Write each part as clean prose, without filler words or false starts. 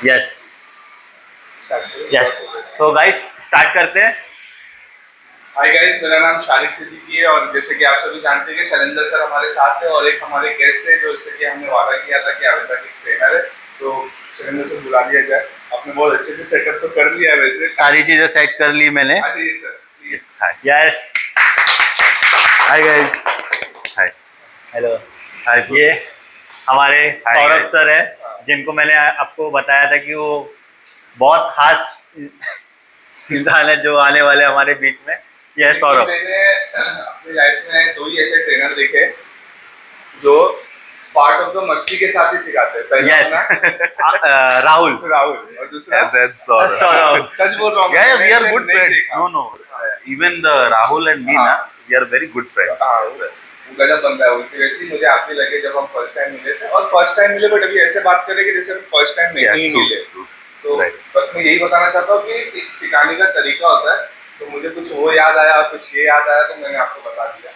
Yes yes. So guys start करते हैं। Hi guys, मेरा नाम शारिक सिद्दीकी है और जैसे कि आप सभी जानते हैं कि शैलेंद्र सर हमारे साथ है और एक हमारे गेस्ट है जो इससे कि हमने वादा किया था कि आवेदा की ट्रेनर है, तो शैलेंद्र सर बुला लिया जाए। आपने बहुत अच्छे से सेटअप तो कर लिया है वैसे। सारी चीजें सेट कर ली मैंने। आ जाइए sir please. Yes hi. Yes hi guys. Hi. Hello. Hi. ये हमारे Hi सौरभ guys. सर है, हाँ। जिनको मैंने आपको बताया था कि वो बहुत खास इंसान है जो आने वाले हमारे बीच में। यह है क्योंकि सौरभ। मैंने अपनी लाइफ में दो ही ऐसे ट्रेनर देखे जो पार्ट ऑफ द मस्ती के साथ ही सिखाते हैं। पहला यस अपना राहुल। राहुल और दूसरा And then Saurabh. सौरभ। सच बोल रहा हूँ Yeah, मैंने we are ऐसे good नहीं friends. देखा। No, no. हाँ। Even the Rahul and me, हाँ। na, we are very good friends. हाँ, Yes, sir. वो गजब बंदा है। उसी वैसे ही मुझे आप भी लगे जब हम फर्स्ट टाइम मिले थे, और फर्स्ट टाइम मिले बट अभी ऐसे बात करें कि जैसे हम फर्स्ट टाइम Yeah, नहीं true, मिले। true. तो Right. बस मैं यही बताना चाहता हूँ कि एक सिखाने का तरीका होता है। तो मुझे कुछ वो याद आया और कुछ ये याद आया तो मैंने आपको बता दिया।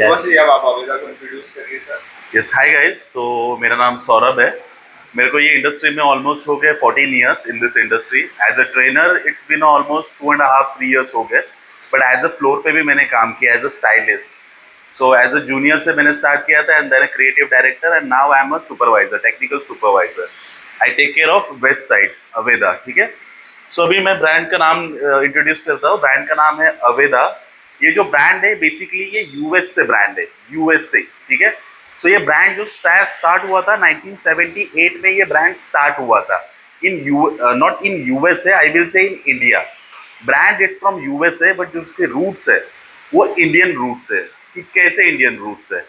तो बस ये अब आप आवेदा को इंट्रोड्यूस करिए sir. Yes, hi guys. So मेरा नाम सौरभ है। मेरे को ये इंडस्ट्री में ऑलमोस्ट हो गए 14 years in this industry. As a trainer, it's been almost 2.5-3 years हो गए. But as a floor पे भी मैंने काम किया as a stylist. So as a junior से मैंने स्टार्ट किया था and then a creative director and now I am a supervisor, technical supervisor. I take care of west side, अवेदा, ठीक है। सो अभी मैं ब्रांड का नाम इंट्रोड्यूस करता हूँ। ब्रांड का नाम है अवेदा। ये जो ब्रांड है बेसिकली ये यूएस से ब्रांड है, यूएस से, ठीक है। सो ये ब्रांड जो स्टार्ट हुआ था 1978 में, ये ब्रांड स्टार्ट हुआ था in not in USA, I will से in India. Brand it's from USA but जो उसके रूट्स है वो इंडियन रूट्स है। कि कैसे इंडियन रूट्स है?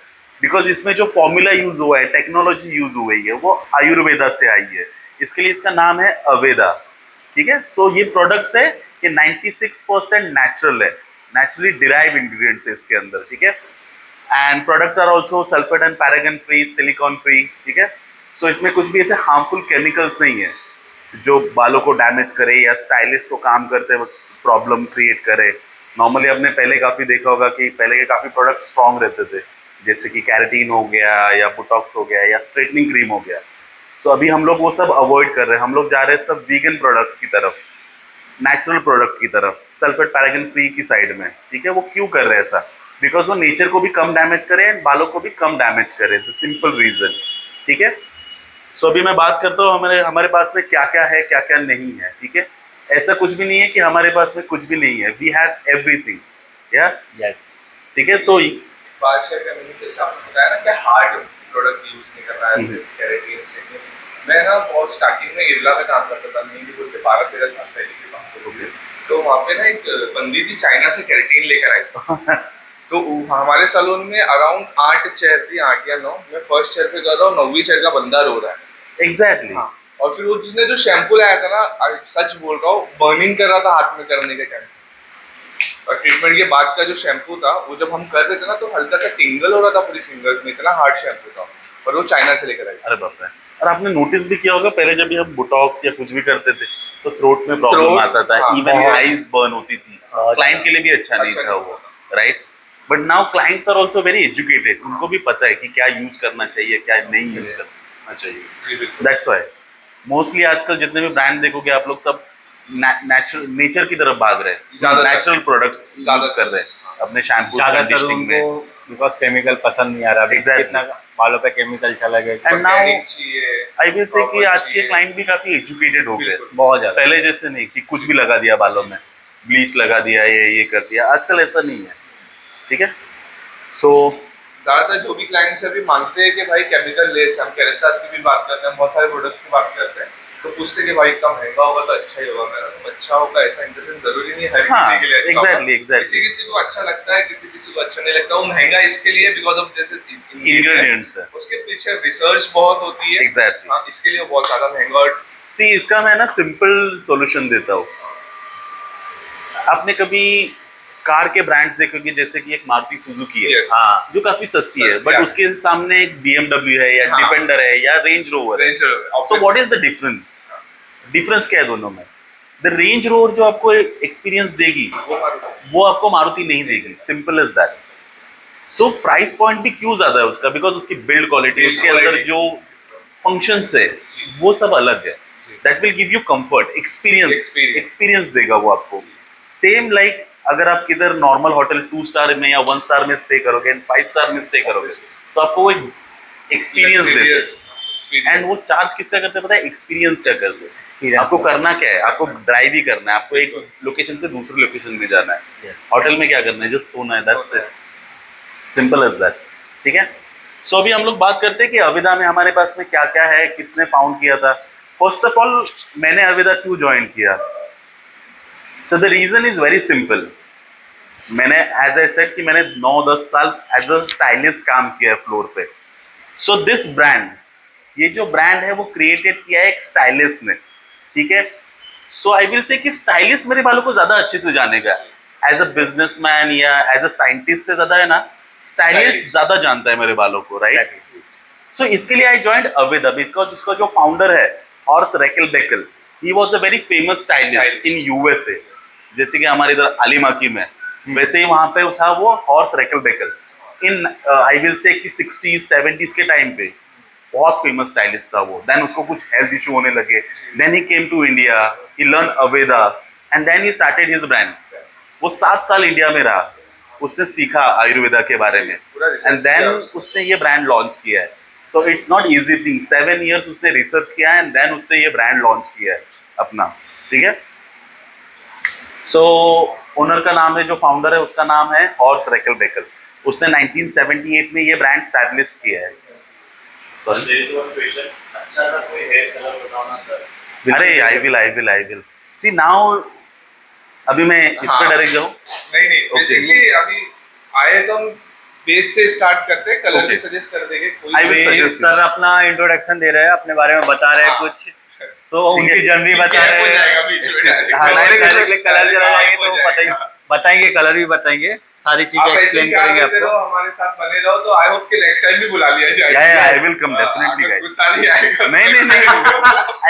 बिकॉज इसमें जो फॉर्मूला यूज हुआ है, टेक्नोलॉजी यूज हुई है वो आयुर्वेदा से आई है, इसके लिए इसका नाम है अवेदा, ठीक है। सो ये प्रोडक्ट्स है ये 96% नेचुरल है, नेचुरली डिराइव इंग्रेडिएंट्स है इसके अंदर, ठीक है। And product are also sulphate and paraben free, silicone free, ठीक है। सो इसमें कुछ भी ऐसे हार्मफुल केमिकल्स नहीं है जो बालों को डैमेज करे या स्टाइलिस्ट को काम करते वक्त प्रॉब्लम क्रिएट करे। नॉर्मली आपने पहले काफ़ी देखा होगा कि पहले के काफ़ी प्रोडक्ट स्ट्रॉन्ग रहते थे, जैसे कि कैरेटीन हो गया या बुटॉक्स हो गया या स्ट्रेटनिंग क्रीम हो गया। सो अभी हम लोग वो सब अवॉइड कर रहे हैं, हम लोग जा रहे हैं सब वीगन प्रोडक्ट्स की तरफ, नेचुरल प्रोडक्ट की तरफ, सल्फेट पैरागन फ्री की साइड में, ठीक है। वो क्यों कर रहे हैं ऐसा? बिकॉज वो नेचर को भी कम डैमेज करे एंड बालों को भी कम डैमेज करे, द सिंपल रीजन, ठीक है। सो अभी मैं बात करता हूँ हमारे हमारे पास में क्या क्या है, क्या क्या नहीं है, ठीक है। ऐसा कुछ भी नहीं है कि हमारे पास में कुछ भी नहीं है, वी हैव एवरीथिंग, या यस ठीक है। तो बात शेयर करने में जैसे आपने बताया ना कि हार्ड प्रोडक्ट यूज नहीं करना है, जैसे कैरेटीन से। मैं ना बहुत स्टार्टिंग में इरला में काम करता था, मेनली बोलते 12-13 साल पहले की बात है। तो वहाँ पे ना एक बंदी थी चाइना से कैरेटीन लेकर आई। तो हमारे सैलून में अराउंड 8 चेयर थी, 8 या 9। मैं फर्स्ट चेयर पे कर रहा हूँ, 9वीं चेयर का बंदा रो रहा है। एग्जैक्टली। हाँ। और फिर वो जिसने जो शैम्पू लाया था ना, सच बोल रहा हूँ, बर्निंग कर रहा था हाथ में करने के टाइम। और ट्रीटमेंट के बाद का जो शैम्पू था वो जब हम कर रहे थे ना तो हल्का सा टिंगल हो रहा था पूरी फिंगर्स में, इतना हार्ड शैम्पू था। और वो चाइना से लेकर आई। अरे बाप रे। और आपने नोटिस भी किया होगा पहले जब भी हम बुटॉक्स या कुछ भी करते थे तो थ्रोट में प्रॉब्लम Throat, आता था, हाँ, इवन बहुत। आईज बर्न होती थी, क्लाइंट के लिए भी अच्छा नहीं था वो, right. But now clients are also very educated, उनको भी पता है कि क्या यूज करना चाहिए क्या नहीं यूज करना चाहिए। दैट्स व्हाई मोस्टली आजकल जितने भी ब्रांड देखोगे आप लोग सब नेचर की तरफ भाग रहे हैं, ज्यादातर। नेचुरल प्रोडक्ट्स यूज कर रहे हैं अपने शैम्पू ज्यादातर कंडीशनिंग उनको में। बिकॉज केमिकल पसंद नहीं आ रहा। Exactly. कितना बालों पे केमिकल चला गया। एंड नाउ Organic चाहिए, आई विल से कि proper आज के चाहिए। क्लाइंट भी काफी एजुकेटेड हो गए, बिल्कुल। बहुत ज्यादा। पहले जैसे नहीं कि कुछ भी लगा दिया बालों में, ब्लीच लगा दिया, ये कर दिया, आजकल ऐसा नहीं है, ठीक है। सो ज्यादातर जो भी क्लाइंट्स अभी मांगते हैं कि भाई केमिकल लेस, हम कैरेस्टास की भी बात करते हैं, बहुत सारे प्रोडक्ट्स की बात करते हैं, तो पूछते कि भाई इतना महंगा होगा तो अच्छा ही होगा। मेरा तो अच्छा होगा ऐसा इंटेंशन जरूरी नहीं है हर हाँ, किसी के लिए अच्छा होगा। exactly. किसी किसी को अच्छा लगता है, किसी किसी को अच्छा नहीं लगता। वो महंगा इसके लिए बिकॉज ऑफ जैसे इंग्रेडिएंट्स है, उसके पीछे रिसर्च बहुत होती है। एग्जैक्टली। हाँ, इसके लिए वो बहुत ज्यादा महंगा। और सी इसका मैं ना सिंपल सॉल्यूशन देता हूँ। आपने कभी कार के ब्रांड्स देखे जैसे कि एक मारुति सुजुकी है, Yes. हाँ, जो काफी सस्ती है, बट उसके सामने एक BMW है या हाँ। डिफेंडर है या रेंज रोवर है। So what is the difference? Difference क्या है दोनों में? द रेंज रोवर जो आपको एक्सपीरियंस देगी वो आपको मारुति नहीं देगी, simple is that. So price point भी क्यों ज्यादा है उसका? बिकॉज उसकी बिल्ड क्वालिटी, उसके अंदर जो फंक्शंस है वो सब अलग है। That will give you comfort, Experience. Experience देगा वो आपको। सेम लाइक अगर आप किधर नॉर्मल होटल 2 स्टार में या 1 स्टार में स्टे करोगे, 5 स्टार में स्टे करोगे, तो आपको वो एक्सपीरियंस देते हैं। एंड वो चार्ज किसका करते हैं पता है? एक्सपीरियंस का करते हैं। आपको करना क्या है? आपको ड्राइव ही करना है, आपको एक लोकेशन से दूसरी लोकेशन में जाना है। होटल में क्या करना है? जस्ट सोना है, that's it, simple as that. ठीक है, सो अभी हम लोग बात करते हैं कि अविदा में हमारे पास में क्या क्या है, किसने फाउंड किया था। फर्स्ट ऑफ ऑल, मैंने अविदा क्यों ज्वाइन किया? So the reason is very simple. मैंने एज आई सेड कि मैंने 9-10 साल एज अ स्टाइलिस्ट काम किया है फ्लोर पे। सो दिस ब्रांड, ये जो ब्रांड है वो क्रिएटेड किया है एक स्टाइलिस्ट ने। ठीक है, सो आई विल से कि स्टाइलिस्ट मेरे बालों को ज्यादा अच्छे से जानेगा। एज अ बिजनेसमैन या एज अ साइंटिस्ट से ज्यादा है ना, स्टाइलिस्ट ज्यादा जानता है मेरे बालों को, राइट? सो इसके लिए आई जॉइंड अविदा बिकॉज उसका जो फाउंडर है हॉर्स रेकल बेकल, he was a very famous stylist in USA. जैसे कि हमारे इधर अलीमाकी में, वैसे ही वहां पे था वो हॉर्स रेकल बेकल। इन आई विल से कि 60s 70s के टाइम पे बहुत फेमस स्टाइलिस्ट था वो। देन उसको कुछ हेल्थ इशू होने लगे, then he came to India, he learn Aveda and then he started his brand. वो 7 साल इंडिया में रहा, उसने सीखा आयुर्वेदा के बारे में एंड देन उसने ये ब्रांड लॉन्च किया है। So it's not easy thing, 7 years उसने रिसर्च किया है एंड देन उसने ये ब्रांड लॉन्च किया है अपना। ठीक है, सो ओनर का नाम है, जो फाउंडर है उसका नाम है हॉर्स रेकल बेकल। उसने 1978 में ये ब्रांड स्टैब्लिश किया है। अच्छा सा कोई हेयर कलर बताओ ना सर। अरे आई विल सी नाउ। अभी मैं इस पे डायरेक्ट जाऊं? नहीं बेसिकली अभी आए तो हम बेस से स्टार्ट करते हैं, कलर भी सजेस्ट कर देंगे। I will suggest सर अपना इंट्रोडक्शन दे रहे हैं, अपने बारे में बता रहे हैं कुछ, सो उनकी जर्नी बता रहे हैं। कलर चला जाएंगे तो बताएंगे, कलर भी बताएंगे, सारी चीजें एक्सप्लेन करेंगे आपको। हमारे साथ बने रहो तो आई होप कि नेक्स्ट टाइम भी बुला लिया जाएगा। I will come definitely guys. गुस्सा नहीं आएगा? नहीं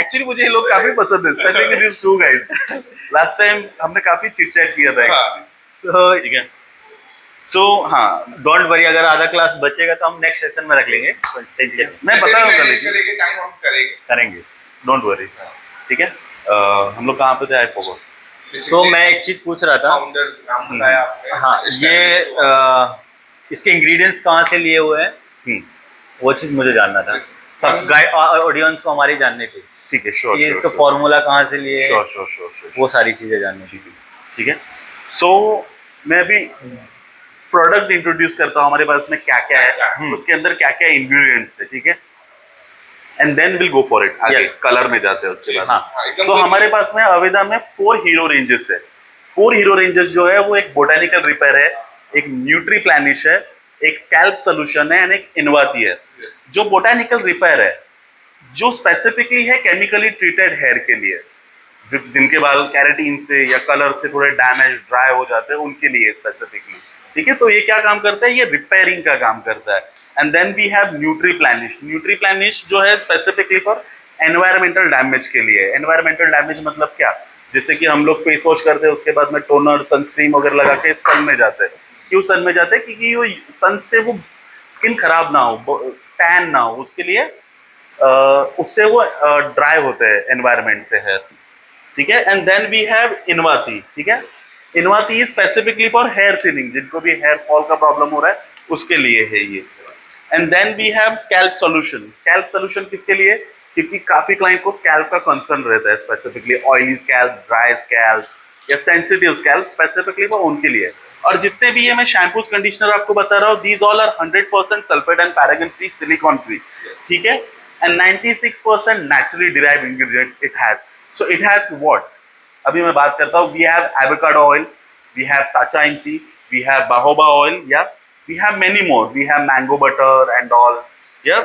एक्चुअली मुझे ये लोग काफी पसंद है, specially this two guys. Last time हमने काफी चिट चैट किया था एक्चुअली। सो ठीक है, सो हाँ, डोंट वरी, अगर आधा क्लास बचेगा तो हम नेक्स्ट सेशन में रख लेंगे, टेंशन मैं बता रहा हूँ टाइम हम करेंगे, डोंट वरी। ठीक है, हम लोग कहाँ पे थे? I forgot. सो मैं एक चीज पूछ रहा था। फाउंडर नाम बताया आपने। हाँ, ये इसके इंग्रेडिएंट्स कहाँ से लिए हुए हैं, वो चीज मुझे जानना था। सब ऑडियंस को हमारी जाननी थी। ठीक है, श्योर। ये इसका फॉर्मूला कहाँ से लिए, श्योर वो सारी चीजें जाननी थी। ठीक है, सो मैं अभी प्रोडक्ट इंट्रोड्यूस करता हूँ, हमारे पास में क्या क्या है, उसके अंदर क्या क्या इंग्रेडिएंट्स है। ठीक है, and then will go for it. आगे कलर में जाते हैं उसके बाद। हाँ, सो हमारे पास में अवेदा में 4 हीरो रेंजेस है। 4 हीरो रेंजेस जो है वो एक बोटानिकल रिपेयर है, एक न्यूट्री प्लानिश है, एक स्कैल्प सोल्यूशन है एंड एक इनवाती है। जो बोटानिकल रिपेयर है, जो स्पेसिफिकली है केमिकली ट्रीटेड हेयर के लिए, जो जिनके बाल कैरेटीन से या कलर से थोड़े डैमेज ड्राई हो जाते हैं, उनके लिए स्पेसिफिकली। ठीक है, तो ये क्या काम करता है? ये रिपेयरिंग का काम करता है। And then we have Nutriplenish. Nutriplenish जो है स्पेसिफिकली फॉर एनवायरमेंटल डैमेज के लिए। एनवायरमेंटल डैमेज मतलब क्या? जैसे कि हम लोग फेस वॉश करते हैं, उसके बाद में टोनर सनस्क्रीन वगैरह लगा के सन में जाते हैं। क्यों सन में जाते हैं? क्योंकि वो सन से वो स्किन खराब ना हो, टैन ना हो, उसके लिए उससे वो ड्राई होते हैं एनवायरमेंट से हेयर। ठीक है, एंड देन वी हैव इनवाती। ठीक है, इनवाती स्पेसिफिकली फॉर हेयर थिनिंग, जिनको भी हेयर फॉल का प्रॉब्लम हो रहा है उसके लिए है ये। And then we have scalp solution. Scalp solution किसके लिए? क्योंकि काफी क्लाइंट को स्कैल्प का कंसर्न रहता है, specifically oily scalp, dry scalp या सेंसिटिव स्कैल्प, स्पेसिफिकली वो उनके लिए। और जितने भी ये मैं शैम्पूज कंडीशनर आपको बता रहा हूँ, these all are 100% sulphate and paraben free, silicone free. ठीक है, and 96% naturally derived ingredients it has. So it has what? अभी मैं बात करता हूँ, we have avocado oil, we have sacha inchi, we have jojoba oil, या we have many more, we have mango butter and all. या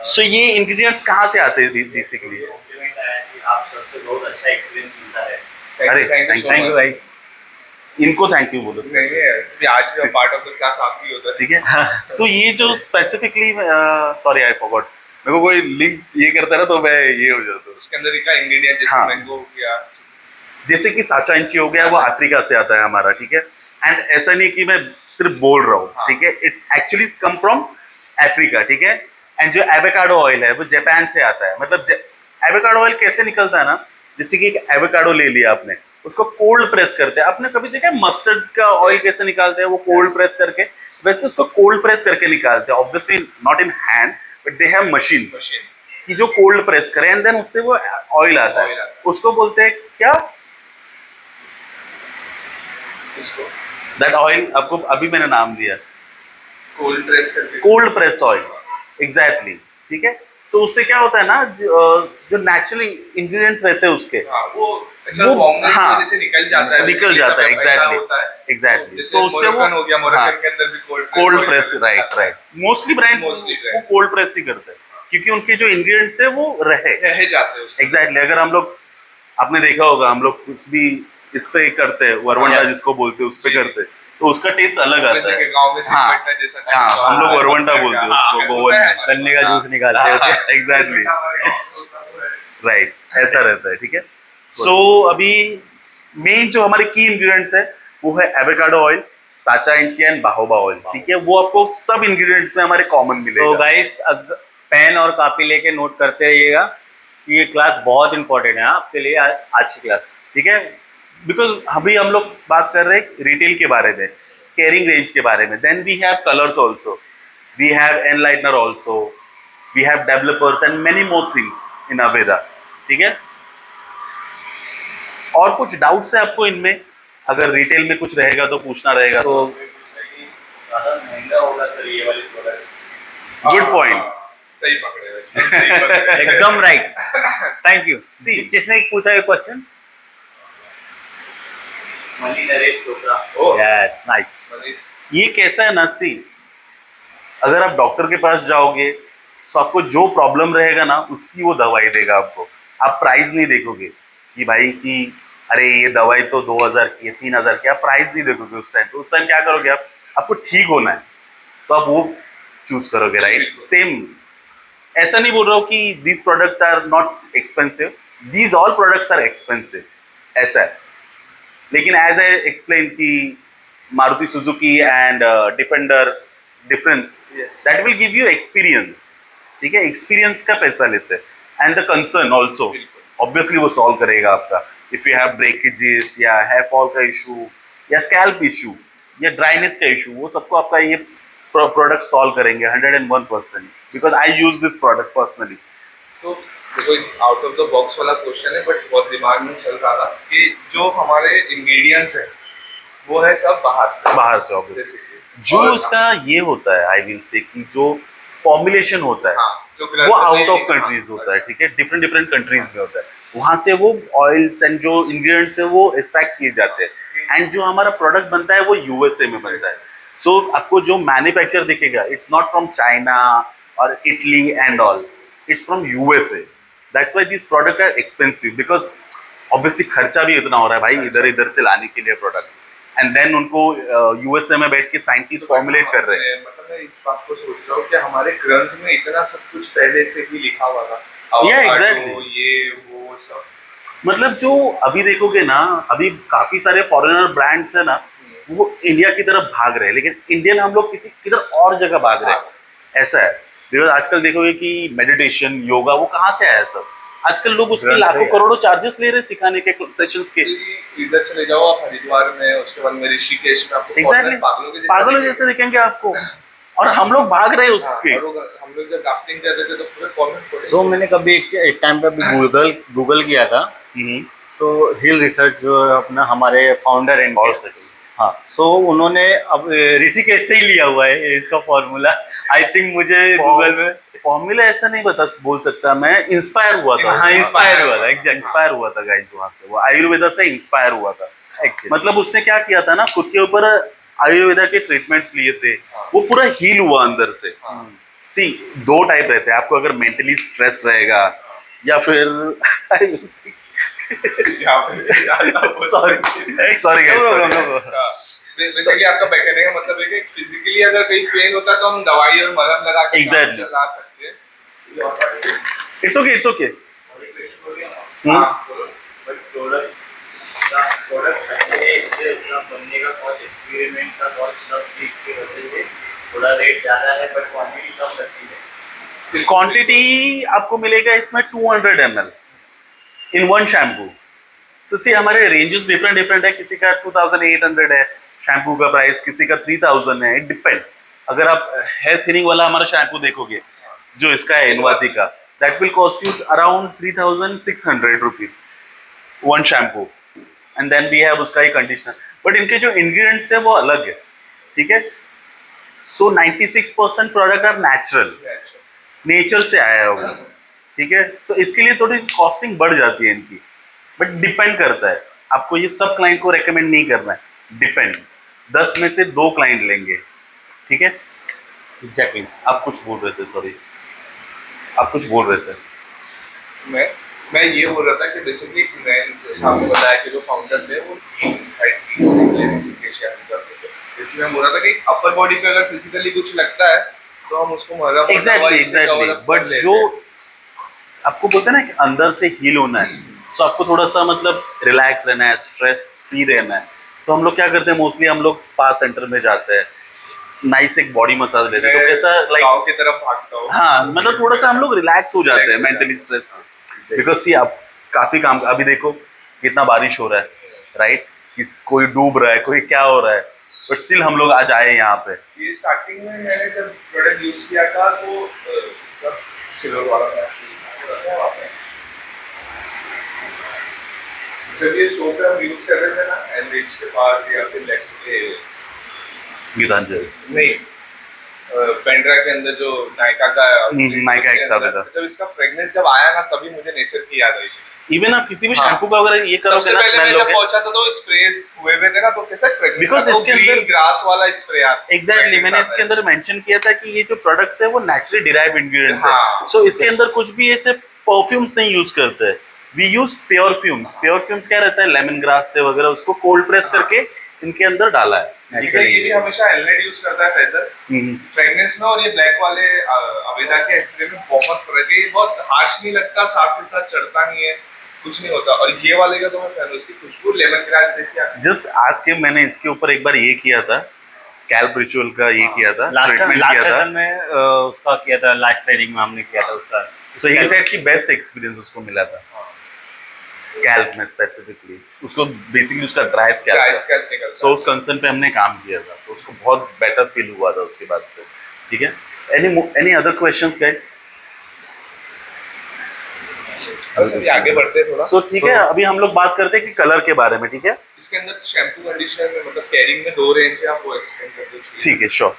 so ये ingredients कहाँ से आते हैं बेसिकली? आप सबसे बहुत अच्छा एक्सपीरियंस मिलता है। अरे थैंक यू गाइस, इनको थैंक यू बोलो। नहीं, आज पार्ट ऑफ द क्लास आप ही होता है। ठीक है, सो ये जो स्पेसिफिकली, सॉरी आई फॉरगॉट, मेरे को कोई लिंक ये करता है ना तो मैं ये हो जाता हूँ। उसके अंदर का इंग्रेडिएंट जैसे मैंगो हो गया, जैसे कि साचा इंची हो गया, वो अफ्रीका से आता है हमारा। ठीक है, एंड ऐसा नहीं कि मैं सिर्फ बोल रहा हूँ। ठीक है, it's actually come from Africa. ठीक है, एंड जो एवोकाडो ऑयल है वो जापान से आता है। मतलब एवोकाडो ऑयल कैसे निकलता है ना, जैसे कि एक एवोकाडो ले लिया आपने, उसको कोल्ड प्रेस करते हैं। आपने कभी देखा है मस्टर्ड का ऑयल कैसे निकालते हैं, वो कोल्ड प्रेस करके, वैसे उसको कोल्ड प्रेस करके निकालते हैं। Obviously not in hand, but they have machines machine कि जो कोल्ड प्रेस करे एंड देन उससे वो ऑयल आता है। उसको बोलते हैं क्या, इसको दैट ऑयल आपको अभी मैंने नाम दिया, कोल्ड प्रेस करके कोल्ड प्रेस ऑयल, एग्जैक्टली। ठीक है, तो उससे क्या होता है ना, जो नेचुरली इंग्रेडिएंट्स रहते हैं उसके, हाँ वो वो वार्मनेस हाँ, की वजह से निकल जाता है, निकल जाता है, एग्जैक्टली एग्जैक्टली। एग्जैक्टली। तो उससे वो हो गया, मोरक्कन हाँ, के अंदर भी cold press, right right, mostly brands Mostly वो brands। कोल्ड प्रेस ही करते हैं, क्योंकि उनके जो इंग्रेडिएंट्स है वो रहे रह जाते हैं उसमें। एग्जैक्टली। अगर हम लोग, आपने देखा होगा हम लोग कुछ भी इस पे करते हैं, वरवंटा Yes। जिसको बोलते हैं, उस पे करते हैं, तो उसका टेस्ट अलग आता जैसे है। कि गांव में हाँ सिमटा जैसा type हाँ, का हम लोग होता है। वरवंटा बोलते हैं हाँ, उसको, होता है गोवन हमारे गन्ने का पास। जूस निकालते हैं एग्जैक्टली, राइट, ऐसा रहता है। ठीक है, सो अभी मेन जो हमारे की इंग्रेडिएंट्स है वो है एवोकाडो ऑयल, साचा इंची एंड बाहोबा ऑयल। ठीक है, वो आपको सब इंग्रेडिएंट्स में हमारे कॉमन तो मिलेगा। गाइस पेन और कॉपी लेके नोट करते रहिएगा कि ये क्लास बहुत इंपॉर्टेंट है आपके लिए, आज की क्लास। ठीक है, बिकॉज अभी हम लोग बात कर रहे हैं रिटेल के बारे में, केयरिंग रेंज के बारे में। Then we have colours also, we have enlightener also, we have developers and many more things in Aveda. ठीक है, और कुछ डाउट्स है आपको इनमें? अगर रिटेल में कुछ रहेगा तो पूछना रहेगा। तो ज़्यादा महंगा होगा सर ये वाली प्रोडक्ट्स। गुड पॉइंट, सही पकड़े हैं, सही पकड़े हैं। एकदम राइट, थैंक यू। See। किसने पूछा ये क्वेश्चन? मनी नरेश चोपड़ा। ओह, यस, नाइस। मनीष, ये कैसा है ना, सी, अगर आप डॉक्टर के पास जाओगे तो आपको जो प्रॉब्लम रहेगा ना उसकी वो दवाई देगा आपको। आप प्राइस नहीं देखोगे कि भाई कि अरे ये दवाई तो 2000 की है, 3000 की, आप प्राइस नहीं देखोगे उस टाइम। तो उस टाइम क्या करोगे आप, आपको ठीक होना है तो आप वो चूज करोगे, राइट। सेम, ऐसा नहीं बोल रहा हूँ कि these product are not expensive, these all products are expensive, ऐसा है। लेकिन एज आई एक्सप्लेन कि Maruti Suzuki and Defender difference, that will give you experience. ठीक है, एक्सपीरियंस का पैसा लेते हैं and the concern also, obviously वो सॉल्व करेगा आपका। इफ यू हैव ब्रेकेजेस या हेयर फॉल का इशू या स्कैल्प इशू या ड्राइनेस का इशू, वो सबको आपका ये प्रोडक्ट सॉल्व करेंगे 101%, because I use this product personally. तो देखो आउट ऑफ द बॉक्स वाला क्वेश्चन है, बट बहुत दिमाग में चल रहा था कि जो हमारे इंग्रेडिएंट्स है वो है सब बाहर से ऑब्वियसली basically। जो और इसका ये होता है, आई विल से कि जो फॉर्मुलेशन होता है हाँ, जो वो आउट ऑफ हाँ, कंट्रीज होता है। ठीक है, डिफरेंट डिफरेंट कंट्रीज में होता है, वहां से वो ऑयल्स एंड जो इंग्रेडिएंट्स है वो एक्सट्रैक्ट किए जाते हैं एंड जो हमारा प्रोडक्ट बनता है वो यूएसए में बनता है। सो आपको जो मैन्युफैक्चर दिखेगा, इट्स नॉट फ्रॉम चाइना और Italy and all, it's from USA. That's why this product are expensive, because obviously खर्चा भी इतना हो रहा है भाई इधर इधर से लाने के लिए प्रोडक्ट, एंड देन उनको यूएसए में बैठ के साइंटिस्ट फॉर्मुलेट कर रहे हैं। मतलब मैं इस बात को सोच रहा हूँ कि हमारे ग्रंथ में इतना सब कुछ पहले से ही लिखा हुआ था। Yeah, avocado, exactly। ये वो सब, मतलब जो अभी देखोगे ना, अभी काफी सारे फॉरेनर ब्रांड्स है ना, वो इंडिया की तरफ भाग रहे हैं, लेकिन इंडियन हम लोग किसी किधर और जगह भाग रहे हैं, ऐसा है। बिकॉज आजकल देखोगे कि मेडिटेशन, योगा, वो कहाँ से आया सब? आजकल लोग उसके लाखों करोड़ों चार्जेस ले रहे हैं सिखाने के सेशंस के। इधर चले जाओ आप हरिद्वार में, उसके बाद में ऋषिकेश में, आपको एग्जैक्टली, पागलों जैसे दिखेंगे आपको, और हम लोग भाग रहे हैं उसके। हम लोग जब राफ्टिंग कर रहे थे तो पूरे फॉर्मेट सो मैंने कभी एक टाइम पे अभी गूगल किया था, तो हिल रिसर्च जो है अपना हमारे फाउंडर एंड हाँ, सो उन्होंने अब ऋषिकेश से ही लिया हुआ है इसका फॉर्मूला। आई थिंक मुझे गूगल में फॉर्मूला ऐसा नहीं बता बोल सकता मैं, इंस्पायर हुआ था। हाँ, इंस्पायर हुआ था, एग्जैक्ट इंस्पायर हुआ था गाइस, वहां से वो आयुर्वेदा से इंस्पायर हुआ था। मतलब उसने क्या किया था ना, खुद के ऊपर आयुर्वेदा के ट्रीटमेंट्स लिए थे, वो पूरा हील हुआ अंदर से। सी, दो टाइप रहते हैं, आपको अगर मेंटली स्ट्रेस रहेगा या फिर सॉरी बेसिकली आपका बैठने का मतलब है कि फिजिकली अगर कहीं पेन होता है तो हम दवाई और मलहम लगा के Exactly। चला सकते हैं। It's okay, it's okay. But product अच्छे हैं, इसलिए इसका बनने का कॉस्ट, एक्सपेरिमेंट का कॉस्ट, सब चीज़ की वजह से थोड़ा रेट ज़्यादा है, बट क्वांटिटी कम लगती है। क्वांटिटी आपको मिलेगा इसमें 200 ml इन वन शैम्पू। सो सी हमारे रेंजेस डिफरेंट डिफरेंट है, किसी का 2800 है शैम्पू का प्राइस, किसी का 3000 है, इट डिपेंड। अगर आप हेयर थिनिंग वाला हमारा शैम्पू देखोगे जो इसका है इनवाती का, that will cost you around 3600 rupees one shampoo, and then we have उसका ही कंडीशनर। बट इनके जो इंग्रेडिएंट्स है वो अलग है, ठीक है। सो 96% प्रोडक्ट आर नेचुरल, नेचर से आया होगा, ठीक है। सो इसके लिए थोड़ी कॉस्टिंग बढ़ जाती है इनकी, बट डिपेंड करता है। आपको ये सब क्लाइंट को रेकमेंड नहीं करना है, डिपेंड। 10 में से 2 क्लाइंट लेंगे, ठीक है। एग्जैक्टली। आप कुछ बोल रहे थे, सॉरी आप कुछ बोल रहे थे। मैं ये बोल रहा था कि बेसिकली मैं जैसे आपको बताया कि जो फाउंडर थे वो इसलिए मैं बोल रहा था कि अपर बॉडी पे अगर फिजिकली कुछ लगता है तो हम उसको एग्जैक्टली। बट जो आपको बोलते हैं ना कि अंदर से हील होना है, तो आपको थोड़ा सा मतलब रिलैक्स रहना है, स्ट्रेस फ्री रहना है, तो हम लोग क्या करते हैं, मोस्टली हम लोग स्पा सेंटर में जाते हैं, नाइस एक बॉडी मसाज लेते हैं, तो कैसा लाइक गांव की तरफ भागता हूं। हाँ, मतलब थोड़ा सा हम लोग रिलैक्स हो जाते हैं मेंटली स्ट्रेस से। बिकॉज सी आप काफी काम, अभी देखो कितना बारिश हो रहा है, राइट, कोई डूब रहा है, कोई क्या हो रहा है, बट स्टिल हम लोग आज आए यहाँ पे। ये स्टार्टिंग में मैंने जब प्रोडक्ट यूज किया था तो इसका सिल्वर वाला था, जब ये शो पे हम यूज कर रहे थे ना एनरिच के पास या फिर गीतांजलि नहीं पेंड्रा के अंदर जो नायका का नायका एक साथ था, जब इसका फ्रेग्रेंस जब आया ना तभी मुझे नेचर की याद आई। इवन आप किसी भी शैम्पू का अगर ये करोगे ना, स्मेल जब पहुंचा था तो स्प्रेज हुए हुए थे ना, तो कैसा फ्रेग्रेंस, बिकॉज़ इसके अंदर ग्रास वाला स्प्रे आता। एग्जैक्टली, मैंने इसके अंदर मेंशन किया था कि ये जो प्रोडक्ट्स है वो नेचुरली डिराइव्ड इंग्रेडिएंट्स है। सो इसके अंदर कुछ भी ऐसे परफ्यूम्स नहीं यूज करते हैं, we use pure fumes. Pure fumes क्या रहता है, लेमन ग्रास से वगैरह उसको कोल्ड प्रेस करके इनके अंदर डाला है। ठीक है, ये भी हमेशा एलनेड यूज करता है फेदर फ्रेग्रेंस में, और ये ब्लैक वाले अवेदा के स्प्रे में बहुत फर्क है, ये बहुत हार्श नहीं लगता, साथ के साथ चढ़ता नहीं है, कुछ नहीं होता। और ये वाले का तो मैं फैन हूं, इसकी खुशबू लेमन ग्रास जैसी आती है। जस्ट आज के मैंने इसके ऊपर एक बार ये किया था, स्कैल्प रिचुअल का ये किया था, ट्रीटमेंट किया था में उसका किया था, लास्ट ट्रेनिंग में हमने किया था उसका। सो ही सेड कि बेस्ट एक्सपीरियंस उसको मिला था स्कैल्प में स्पेसिफिकली। उसको बेसिकली उसका ड्राई स्कैल्प निकलता, सो उस कंसर्न पे हमने काम किया था, तो उसको बहुत बेटर फील हुआ था उसके बाद से, ठीक है। Any other questions guys? आगे बढ़ते हैं थोड़ा। सो ठीक है, अभी हम लोग बात करते हैं कि कलर के बारे में, ठीक है। इसके अंदर शैम्पू कंडीशनर में मतलब कैरिंग में 2 रेंज है, आप वो एक्सप्लेन कर दो। ठीक है, श्योर।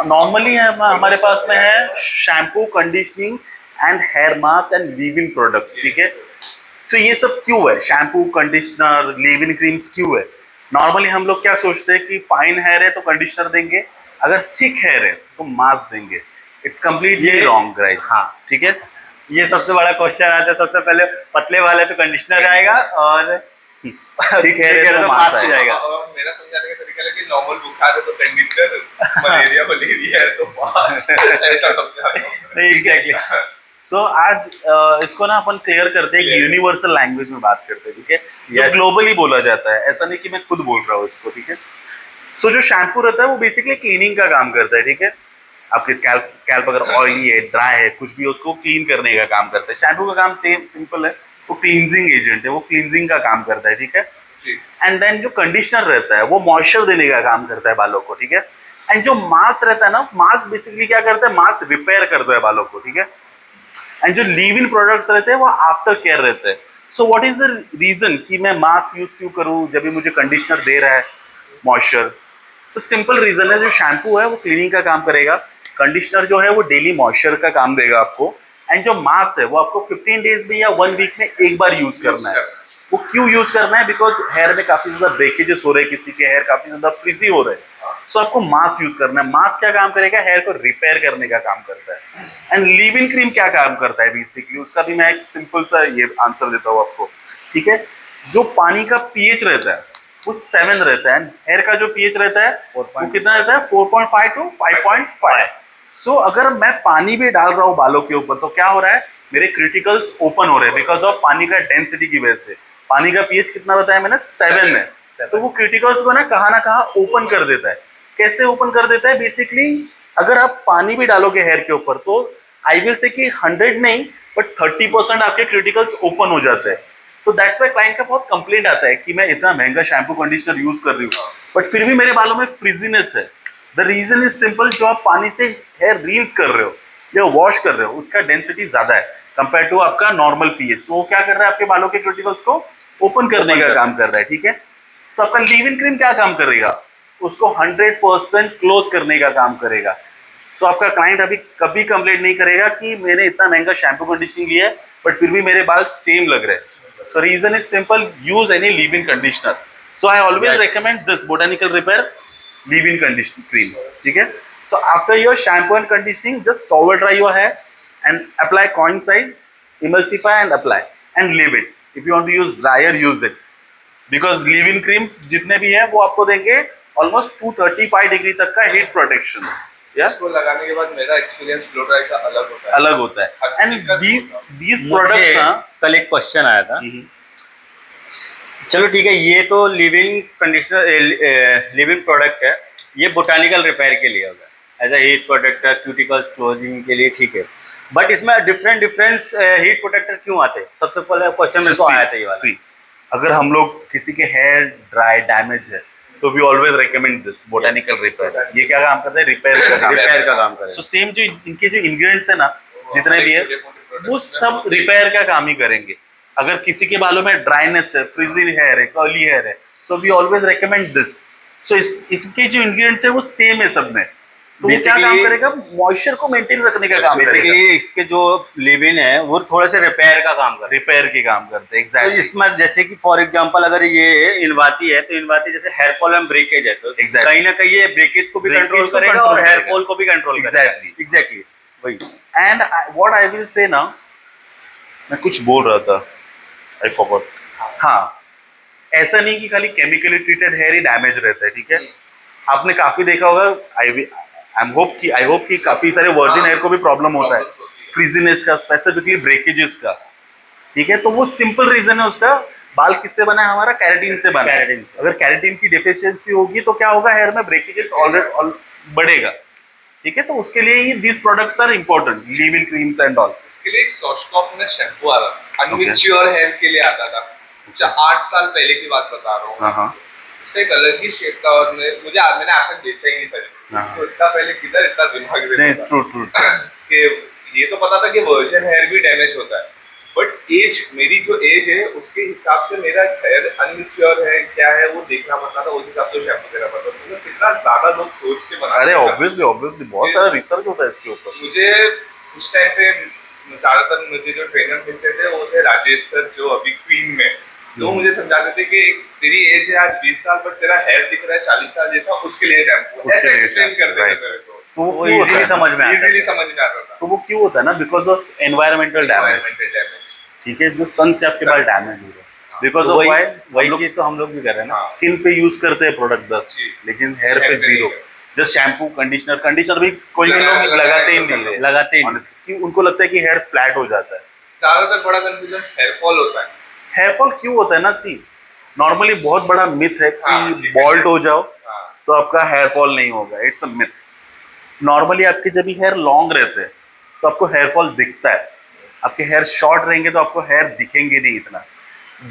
नॉर्मली हमारे पास में है shampoo, conditioning and hair mask and leave in products, ठीक है। सो ये सब क्यों है, shampoo, conditioner, leave in creams क्यों है? नॉर्मली हम लोग क्या सोचते हैं कि फाइन हेयर है तो कंडीशनर देंगे, अगर थिक हेयर है तो मास्क देंगे। It's completely wrong guys. हाँ, ठीक है, ये सबसे बड़ा क्वेश्चन आता है। सबसे पहले पतले वाले तो कंडीशनर आएगा और ठीक है तो मास्क आएगा। और मेरा समझाने का तरीका है कि नॉर्मल बुखार है तो कंडीशनर, मलेरिया है तो मास्क, ऐसा समझा नहीं, एग्जैक्टली। सो आज इसको ना अपन क्लियर करते हैं कि यूनिवर्सल लैंग्वेज में बात करते हैं, ठीक है, जो ग्लोबली बोला जाता है, ऐसा नहीं कि मैं खुद बोल रहा हूँ इसको, ठीक है। सो जो शैम्पू रहता है वो बेसिकली क्लीनिंग का काम करता है, ठीक है। आपके स्कैल्प अगर ऑयली है, ड्राई है, कुछ भी, उसको क्लीन करने का काम करता है। शैम्पू का काम सेम सिंपल है, वो क्लींजिंग एजेंट है, वो क्लींजिंग का काम करता है, ठीक है। एंड देन जो कंडीशनर रहता है वो मॉइस्चर देने का काम करता है बालों को, ठीक है। एंड जो मास्क रहता है ना, मास्क बेसिकली क्या करता है, मास्क रिपेयर करता है बालों को, ठीक है। एंड जो लीव इन प्रोडक्ट्स रहते हैं वो आफ्टर केयर रहते हैं। So what is the reason कि मैं मास्क यूज क्यों करूं जब भी मुझे कंडीशनर दे रहा है मॉइस्चर? सो सिंपल रीजन है, जो शैम्पू है वो क्लीनिंग का काम करेगा, कंडीशनर जो है वो डेली मॉइस्चर का काम देगा आपको, एंड जो मास्क है वो आपको 15 डेज में या 1 वीक में एक बार यूज करना है। वो क्यों यूज करना है? बिकॉज हेयर में काफी ज्यादा ब्रेकेजेस हो रहे हैं, किसी के हेयर काफी ज्यादा फ्रिजी हो रहे हैं, सो आपको मास्क यूज करना है। मास्क क्या काम करेगा, हेयर को रिपेयर करने का काम करता है। एंड लीव इन क्रीम क्या काम करता है बेसिकली, उसका भी मैं एक सिंपल सा ये आंसर देता हूँ आपको, ठीक है। जो पानी का पीएच रहता है वो 7 रहता है, हेयर का जो पीएच रहता है वो कितना रहता है, 4.5 to 5.5। सो अगर मैं पानी भी डाल रहा हूँ बालों के ऊपर तो क्या हो रहा है, मेरे क्रिटिकल्स ओपन हो रहे हैं बिकॉज ऑफ पानी का डेंसिटी की वजह से। पानी का पीएच कितना बताया मैंने, 7 है, तो वो क्रिटिकल्स को ना कहाँ ओपन कर देता है। कैसे ओपन कर देता है? बेसिकली अगर आप पानी भी डालोगे हेयर के ऊपर तो आई विल से कि 100 नहीं बट 30% आपके क्रिटिकल्स ओपन हो जाते हैं। तो दैट्स वाई क्लाइंट का बहुत कंप्लेंट आता है कि मैं इतना महंगा शैम्पू कंडीशनर यूज कर रही हूँ बट फिर भी मेरे बालों में फ्रिजीनेस है। द रीजन इज सिंपल, जो आप पानी से हेयर रिंस कर रहे हो या वॉश कर रहे हो उसका डेंसिटी ज्यादा है कंपेयर टू आपका नॉर्मल पीएच। वो क्या कर रहा है, आपके बालों के क्रिटिकल्स को ओपन करने का काम कर रहा है, ठीक है। तो आपका लीव इन क्रीम क्या काम करेगा, उसको 100% क्लोज करने का काम करेगा। तो आपका क्लाइंट अभी कभी कंप्लेंट नहीं करेगा कि मैंने इतना महंगा शैम्पू कंडीशनिंग लिया है बट फिर भी मेरे बाल सेम लग रहे हैं। So reason is simple, use any leave in conditioner. So I always recommend this botanical repair leave in conditioning cream, ठीक है। So after your shampoo and conditioning just towel dry your hair and apply coin size, emulsify and apply and leave it. If you want to use dryer, use it because leave-in cream जितने भी है वो आपको देंगे almost 235 degree तक का heat protection. इसको लगाने के बाद मेरा एक्सपीरियंस ब्लो ड्राई का अलग होता है, अलग होता है। एंड these मुझे products कल एक क्वेश्चन आया था। चलो ठीक है, ये तो leave in conditioner leave in product है, ये बोटानिकल रिपेयर के लिए होगा as a heat protector, cuticles closing के लिए, ठीक है। बट इसमें डिफरेंट हीट प्रोटेक्टर क्यों आते हैं? सबसे पहले क्वेश्चन मेरे को आया था ये वाला। See, अगर हम लोग किसी के हेयर ड्राई डैमेज है तो we always recommend this botanical repair. ये क्या काम करता है, रिपेयर का काम करेगा। सो सेम जो इनके जो इंग्रेडिएंट्स है ना जितने भी है वो सब रिपेयर का काम ही करेंगे। अगर किसी के बालों में ड्राइनेस है, फ्रिजी हेयर है, कर्ली हेयर है, so we always recommend this. So इसके जो इंग्रेडिएंट्स है वो सेम है सब में। तो वो क्या काम करेगा, मॉइस्चर को मेंटेन रखने का काम करेगा। बेसिकली इसके जो लिव इन है वो थोड़े से रिपेयर का काम करते हैं, रिपेयर के काम करते हैं, तो एग्जैक्टली। इसमें जैसे कि फॉर एग्जांपल अगर ये इनवाती है तो इनवाती जैसे हेयर फॉल एंड ब्रेकेज है तो Exactly. कहीं ना कहीं ये ब्रेकेज को भी Breakage कंट्रोल को करेगा control और हेयर करेगा। फॉल को भी कंट्रोल Exactly. एग्जैक्टली वही। एंड व्हाट आई विल से ना, मैं कुछ बोल रहा था, आई फॉरगॉट। हाँ, ऐसा नहीं कि खाली केमिकली ट्रीटेड हेयर ही डैमेज रहता है, ठीक है। आपने काफी देखा होगा, आई होप कि काफी सारे वर्जिन हेयर को भी प्रॉब्लम होता है, फ्रीजीनेस का, स्पेसिफिकली ब्रेकेजेस का, ठीक है। तो वो सिंपल रीजन है उसका, बाल किससे बना है, हमारा कैरेटीन से बना है। Keratin से। अगर कैरेटीन की डेफिशिएंसी होगी तो क्या होगा, हेयर में ब्रेकेजेस ऑलरेडी बढ़ेगा, ठीक है। तो उसके लिए ही this products are important, leave in creams and all. इसके लिए एक सॉफ्ट में शैम्पू आ रहा था, अनमेच्योर हेयर के लिए आता था। 8 साल पहले की बात बता रहा हूँ। हाँ, उसका मैंने एक अलग ही शेप था और मैंने आज तक बेचा ही नहीं सर। तो इतना पहले किधर इतना दिमाग नहीं, देता ट्रू कि ये तो पता था कि वर्जिन हेयर भी डैमेज होता है, बट एज, मेरी जो एज है उसके हिसाब से मेरा हेयर अनमेच्योर है क्या है वो देखना पड़ता था, उस हिसाब से शैम्पू देना पड़ता था। तो कितना ज्यादा लोग सोच के बना। अरे ऑब्वियसली बहुत सारा रिसर्च होता है इसके ऊपर। मुझे उस टाइम पे ज्यादातर मुझे जो ट्रेनर मिलते थे वो थे राजेश सर, जो अभी क्वीन में, तो मुझे समझाते थे कि तेरी एज है आज 20 साल बट तेरा हेयर दिख रहा है 40 साल जैसा, उसके लिए शैम्पू, ऐसे एक्सप्लेन करते थे मेरे को। तो वो इजीली समझ में आता था। तो वो क्यों होता है ना, बिकॉज ऑफ एनवायरमेंटल डैमेज, ठीक है। जो सन से आपके बाल डैमेज हो रहे हैं, बिकॉज ऑफ वही चीज तो हम लोग भी कर रहे हैं ना। स्किन पे यूज करते हैं प्रोडक्ट 10 लेकिन हेयर पे 0। जस्ट शैम्पू, कंडीशनर भी कोई लोग लगाते ही नहीं, लगाते ही नहीं। कि उनको लगता है कि हेयर फ्लैट हो जाता है। ज्यादातर बड़ा कंफ्यूजन हेयर फॉल होता है। हेयर फॉल क्यों होता है ना, सी नॉर्मली बहुत बड़ा मिथ है कि बॉल्ड हो जाओ तो आपका हेयर फॉल नहीं होगा, इट्स अ मिथ। नॉर्मली आपके जब भी हेयर लॉन्ग रहते हैं तो आपको हेयर फॉल दिखता है, आपके हेयर शॉर्ट रहेंगे तो आपको हेयर दिखेंगे नहीं इतना।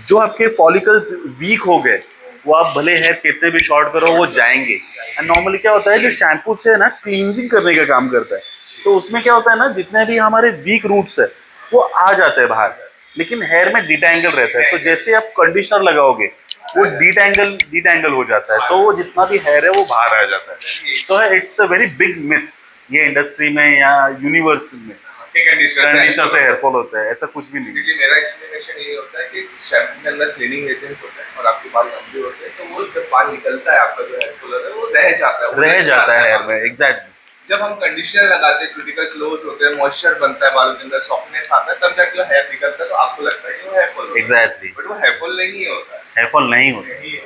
जो आपके फॉलिकल्स वीक हो गए वो आप भले हेयर कितने भी शॉर्ट करो वो जाएंगे। एंड नॉर्मली क्या होता है, जो शैम्पू से है ना क्लींजिंग करने का काम करता है, तो उसमें क्या होता है ना, जितने भी हमारे वीक रूट्स है वो आ जाते हैं बाहर, लेकिन हेयर में डिटैंगल रहता है। तो जैसे आप कंडीशनर लगाओगे वो डिटैंगल हो जाता है, तो वो जितना भी हेयर है वो बाहर आ जाता है। So it's a very big myth ये इंडस्ट्री में या यूनिवर्स में, कंडीशनर से हेयर फॉल होता है, ऐसा कुछ भी नहीं। क्योंकि मेरा एक्सप्लेनेशन ये होता है कि शैम्पू के अंदर क्लीनिंग एजेंट्स होते हैं और आपके बाल लंबे होते हैं, तो वो जब बाल निकलता है आपका जो हेयर फॉल है वो रह जाता है हेयर में, एग्जैक्टली। जब हम कंडीशनर लगाते हैं, क्यूटिकल क्लोज होते हैं, मॉइस्चर बनता है बालों के अंदर, सॉफ्टनेस आता है, तब जाके जो हेयर निकलता है तो आपको लगता है कि वो हेयर फॉल, एग्जैक्टली, बट वो हेयर फॉल नहीं होता है। हेयर फॉल नहीं होता। नहीं है।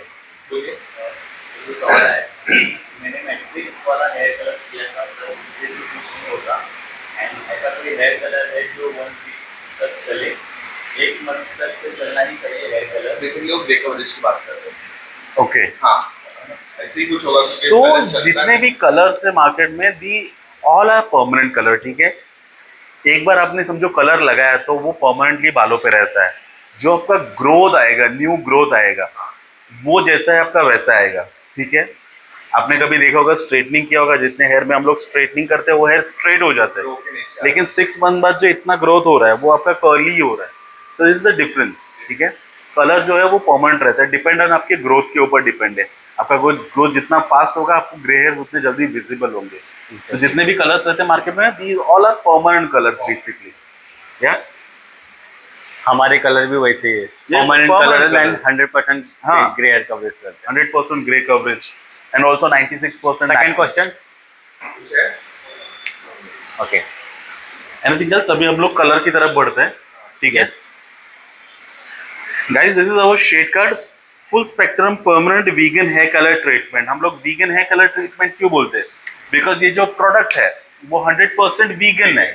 बोलिए। जो सवाल है, मैंने मैट्रिक्स वाला हेयर कलर किया था सर, उससे भी कुछ नहीं होता। एंड ऐसा कोई हेयर कलर है जो 1 वीक तक चले, 1 मंथ तक तो चलना ही चाहिए हेयर कलर। बेसिकली लोग कवरेज की बात करते हैं। ओके, हाँ, ऐसे ही कुछ होगा। सो जितने भी कलर्स है मार्केट में, the all are permanent colour, ठीक है। एक बार आपने समझो कलर लगाया तो वो परमानेंटली बालों पे रहता है। जो आपका ग्रोथ आएगा, न्यू ग्रोथ आएगा, वो जैसा है आपका वैसा आएगा, ठीक है। आपने कभी देखा होगा, स्ट्रेटनिंग किया होगा, जितने हेयर में हम लोग स्ट्रेटनिंग करते हैं वो हेयर स्ट्रेट हो जाते हैं, लेकिन 6 मंथ बाद जो इतना ग्रोथ हो रहा है वो आपका कर्ली हो रहा है। तो दिस इज द डिफरेंस, ठीक है। कलर जो है वो परमानेंट रहता है, डिपेंड ऑन आपके ग्रोथ के ऊपर डिपेंड है। आपका ग्रोथ जितना फास्ट होगा आपको ग्रे हेयर उतने जल्दी विजिबल होंगे। तो जितने भी कलर्स रहते हैं मार्केट में, these all are permanent colours basically, या हमारे कलर भी वैसे ही है, permanent permanent colour and colours. 100% हाँ. ग्रे हेयर कवरेज करते हैं। 100% grey coverage and also 96% second question, कुछ है? Okay, anything else? अभी हम लोग कलर की तरफ बढ़ते हैं, ठीक है। Guys, this is our shade card, full spectrum permanent vegan hair colour treatment. हम लोग वीगन हेयर कलर ट्रीटमेंट क्यों बोलते हैं? बिकॉज ये जो प्रोडक्ट है वो 100% वीगन है,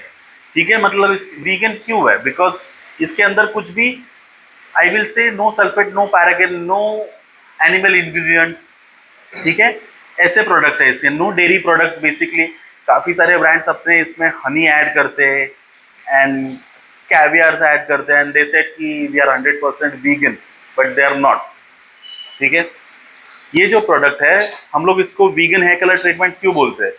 ठीक है। मतलब इस वीगन क्यों है? बिकॉज इसके अंदर कुछ भी, I will say, no sulphate, no paraben, no animal ingredients, ठीक है। ऐसे प्रोडक्ट है इसके, नो डेयरी प्रोडक्ट्स बेसिकली। काफ़ी सारे ब्रांड्स अपने इसमें हनी ऐड करते हैं एंड कैवियर्स ऐड करते हैं, एंड दे सेड कि we are 100% vegan, but they are not, ठीक है। ये जो प्रोडक्ट है हम लोग इसको वीगन हेयर कलर ट्रीटमेंट क्यों बोलते हैं?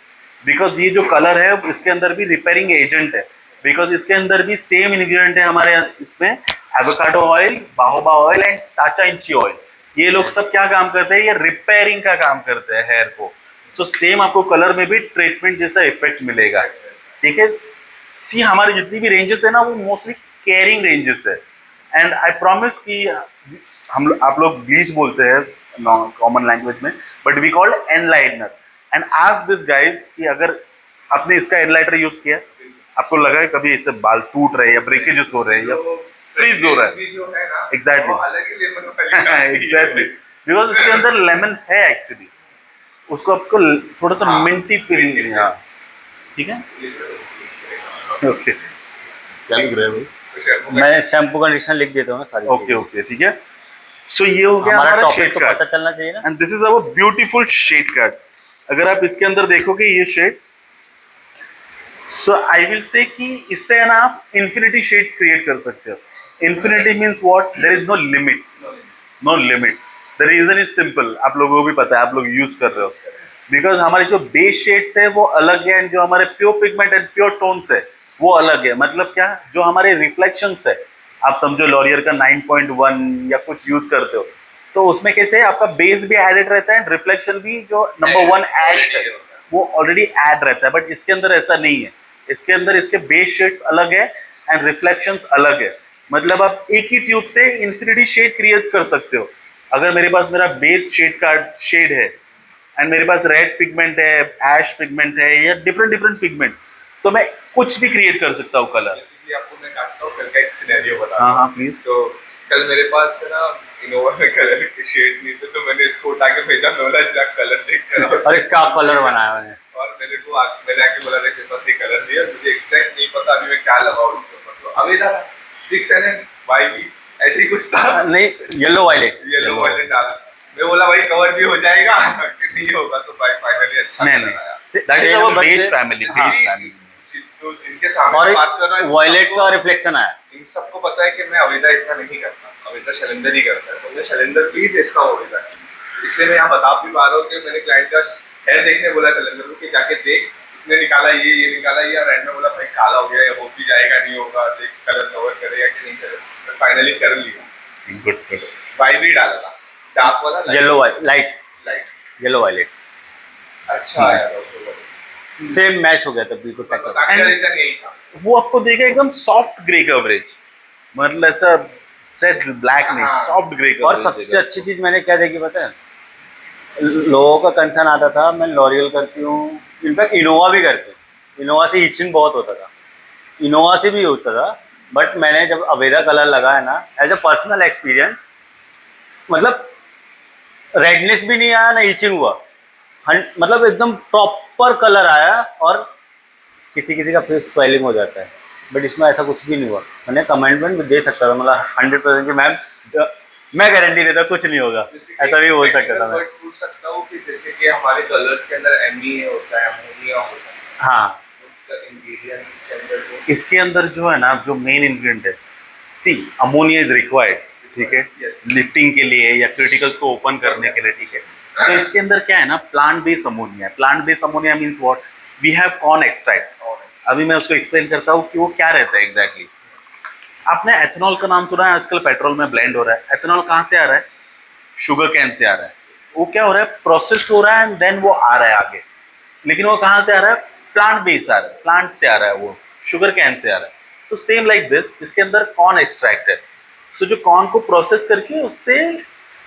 बिकॉज ये जो कलर है इसके अंदर भी रिपेयरिंग एजेंट है, बिकॉज इसके अंदर भी सेम इंग्रेडिएंट है हमारे इसमें, एवोकाडो ऑयल, बाहोबा ऑयल एंड साचा इंची ऑयल। ये लोग सब क्या काम करते हैं? ये रिपेयरिंग का काम करते हैं हेयर को। सो सेम आपको कलर में भी ट्रीटमेंट जैसा इफेक्ट मिलेगा, ठीक है। सी, हमारी जितनी भी रेंजेस है ना वो मोस्टली केयरिंग रेंजेस है, एंड आई प्रॉमिस कि आप लोग ब्लीच बोलते हैं कॉमन लैंग्वेज में, but we called enlightener. And ask this guys कि अगर आपने इसका एनलाइटर यूज किया, आपको लगा है कभी इससे बाल टूट रहे हैं या ब्रेकेजेस हो रहे हैं या फ्रीज हो रहा है? एग्जैक्टली, एग्जैक्टली, बिकॉज इसके अंदर लेमन है एक्चुअली, उसको आपको थोड़ा सा मिंटी फीलिंग, हाँ, ठीक है। ओके, क्या लिख रहे हो? मैं शैम्पू कंडीशनर लिख देता हूँ ना सारी ओके ओके, ठीक है। सो ये हो गया हमारा हमारा टॉपिक शेड तो कार्ड, पता चलना चाहिए ना। And this is our beautiful shade card. अगर आप इसके अंदर देखोगे ये shade, so I will say कि इससे है ना आप इन्फिनिटी शेड्स क्रिएट कर सकते हो। Infinity means what? There is no limit, no limit. The reason is simple, आप लोगों को भी पता है, आप लोग यूज कर रहे हो, बिकॉज हमारे जो बेस शेड्स है वो अलग है, एंड जो हमारे pure pigment and pure tones है वो अलग है। मतलब क्या? जो हमारे रिफ्लेक्शंस है, आप समझो लॉरियर का 9.1 या कुछ यूज करते हो, तो उसमें कैसे है, आपका बेस भी एडेड रहता है, रिफ्लेक्शन भी जो नंबर 1 ऐश है वो ऑलरेडी ऐड रहता है, बट इसके अंदर ऐसा नहीं है। इसके अंदर इसके बेस शेड्स अलग है एंड रिफ्लेक्शंस अलग है। मतलब आप एक ही ट्यूब से इन्फिनिटी शेड क्रिएट कर सकते हो। अगर मेरे पास मेरा बेस शेड का शेड है एंड मेरे पास रेड पिगमेंट है, ऐश पिगमेंट है, या डिफरेंट डिफरेंट पिगमेंट, तो मैं कुछ भी क्रिएट कर सकता हूँ कलर। बेसिकली आपको मैं काटता हूँ, कल का एक सिनेरियो बता हाँ हाँ प्लीज। तो कल मेरे पास है ना इनोवा में कलर के शेड नहीं थे, तो मैंने इसको उठा के भेजा, मैं बोला जा कलर देख कर। अरे क्या कलर बनाया मैंने! और मेरे को मैंने आके बोला देख मेरे पास ये कलर दिया, मुझे एग्जैक्ट नहीं पता अभी मैं क्या लगाऊं इसके ऊपर, तो अभी था 6 YB ऐसे ही कुछ था, नहीं, येलो वायलेट, येलो वायलेट डाला। मैं बोला भाई कवर भी हो जाएगा कि नहीं होगा, तो भाई फाइनली अच्छा नहीं बनाया। दैट इज आवर बस बेस से- फैमिली, हाँ। Base family. तो इनके सामने और बात कर रहा हूँ, वायलेट का रिफ्लेक्शन आया। इन सबको पता है कि मैं अवेदा इतना नहीं करता, अवेदा शैलेंदर ही करता है, तो मैं शैलेंदर पे ही बेचता हूँ अवेदा। इसलिए मैं यहाँ बता भी पा रहा हूँ कि मैंने क्लाइंट का हेयर देखने बोला शैलेंदर को कि जाके देख, इसने निकाला ये निकाला, या रैंड में बोला भाई काला हो गया, या हो भी जाएगा नहीं होगा, देख कलर कवर करेगा कि नहीं करेगा, तो फाइनली कर लिया। Good good. वाइब्रेट डाला था, डार्क वाला yellow light, light. Yellow violet अच्छा Nice. यार, सेम मैच हो गया था, बिल्कुल टच हो गया। रीजन यही था। वो आपको देगा एकदम सॉफ्ट ग्रे कवरेज, मतलब ऐसा सेट ब्लैक नहीं, हाँ। सॉफ्ट ग्रे और कवरेज सबसे अच्छी चीज मैंने क्या देखी पता है? लोगों का कंसर्न आता था, मैं लॉरियल करती हूँ, इनफैक्ट इनोवा भी करती हूँ, इनोवा से इचिंग बहुत होता था, इनोवा से भी होता था, बट मैंने जब अवेदा कलर लगाया ना, एज अ पर्सनल एक्सपीरियंस, मतलब रेडनेस भी नहीं आया ना इचिंग हुआ, मतलब एकदम प्रॉपर कलर आया। और किसी किसी का फेस स्वेलिंग हो जाता है, बट इसमें ऐसा कुछ भी नहीं हुआ। मैंने कमेंटमेंट भी दे सकता था, मतलब 100% कि मैम मैं गारंटी देता कुछ नहीं होगा, ऐसा भी बोल सकता था मैं। पूछ सकता हूँ कि जैसे कि हमारे कलर्स के अंदर एमईए होता है, अमोनिया होता है, हाँ, द इंग्रेडिएंट्स इसके अंदर जो इसके अंदर जो है ना, जो मेन इंग्रेडिएंट है, सी अमोनिया इज रिक्वायर्ड, ठीक है, Yes. लिफ्टिंग के लिए या क्रिटिकल्स को ओपन करने के लिए, ठीक है। तो इसके अंदर क्या है ना, प्लांट बेस्ड अमोनिया है। Plant based ammonia means what, we have corn extract. अभी मैं उसको एक्सप्लेन करता हूँ कि वो क्या रहता है एग्जैक्टली। आपने एथेनॉल का नाम सुना है, आजकल पेट्रोल में ब्लेंड हो रहा है। एथेनॉल कहाँ से आ रहा है? शुगर कैन से आ रहा है। वो क्या हो रहा है, प्रोसेस हो रहा है एंड देन वो आ रहा है आगे। लेकिन वो कहाँ से आ रहा है? प्लांट बेस आ रहा है, प्लांट से आ रहा है, वो शुगर कैन से आ रहा है। तो सेम लाइक दिस, इसके अंदर कॉर्न एक्सट्रैक्ट है। सो जो कॉर्न को प्रोसेस करके उससे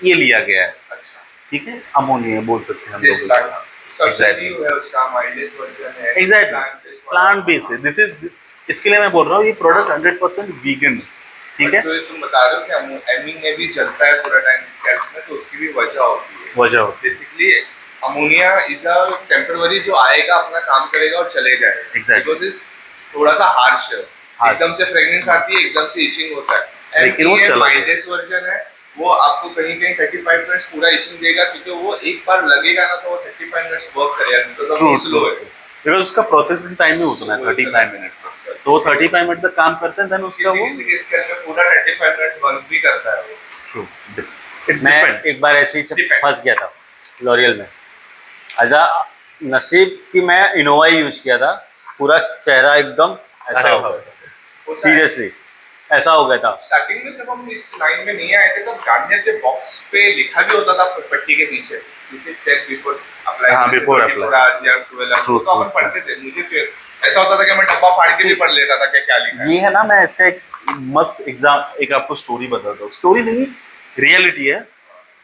ये लिया गया है, अच्छा ठीक है, अमोनिया बोल सकते हैं हम लोग जितना उसको। सब्सिडी है उसका माइलेज वर्जन है एग्जैक्टली, प्लांट बेस है। दिस इज, इसके लिए मैं बोल रहा हूँ ये प्रोडक्ट 100% वीगन है, ठीक है। जो तुम बता रहे हो कि एमिंग में भी जलता है पूरा टाइम स्कैल्प में, तो उसकी भी वजह होती है। वजह होती basically ammonia is a temporary जो आएगा, अपना काम करेगा और चले जाएगा। Exactly. बिकॉज इज थोड़ा सा हार्श है, Harsh. एकदम से फ्रेगनेंस आती है, एकदम से इचिंग होता है। लेकिन वो ये चला गया। माइल्डेस्ट वर्जन है, वो आपको कहीं कहीं 35 मिनट्स पूरा इचिंग देगा, क्योंकि वो एक बार लगेगा ना तो वो 35 मिनट्स वर्क करेगा, बिकॉज ट्रू वो स्लो है। बिकॉज उसका प्रोसेसिंग टाइम ही उतना है 35 मिनट्स, तो वो 35 मिनट तक काम करते हैं, देन उसका किसी वो किसी के स्केल में पूरा 35 मिनट्स वर्क भी करता है वो। ट्रू। इट्स मैं डिपेंड। एक बार ऐसे ही से Depend. फंस गया था लॉरियल में। अच्छा, नसीब कि मैं इनोवा ही यूज किया था, पूरा चेहरा एकदम ऐसा अरे हो वाह। गया, होता है। सीरियसली ऐसा हो गया था। स्टार्टिंग में जब हम इस लाइन में नहीं आए थे, तब गार्नियर के बॉक्स पे लिखा भी होता था पट्टी के नीचे, चेक बिफोर अप्लाई। हाँ, before apply. या 12 hours, True, तो अपन true, पढ़ते थे। मुझे फिर ऐसा होता था कि मैं डब्बा फाड़ के भी पढ़ लेता था कि क्या लिखा है। ये है ना, मैं इसका एक मस्त एग्जाम, एक आपको स्टोरी बताता हूँ। स्टोरी नहीं, रियलिटी है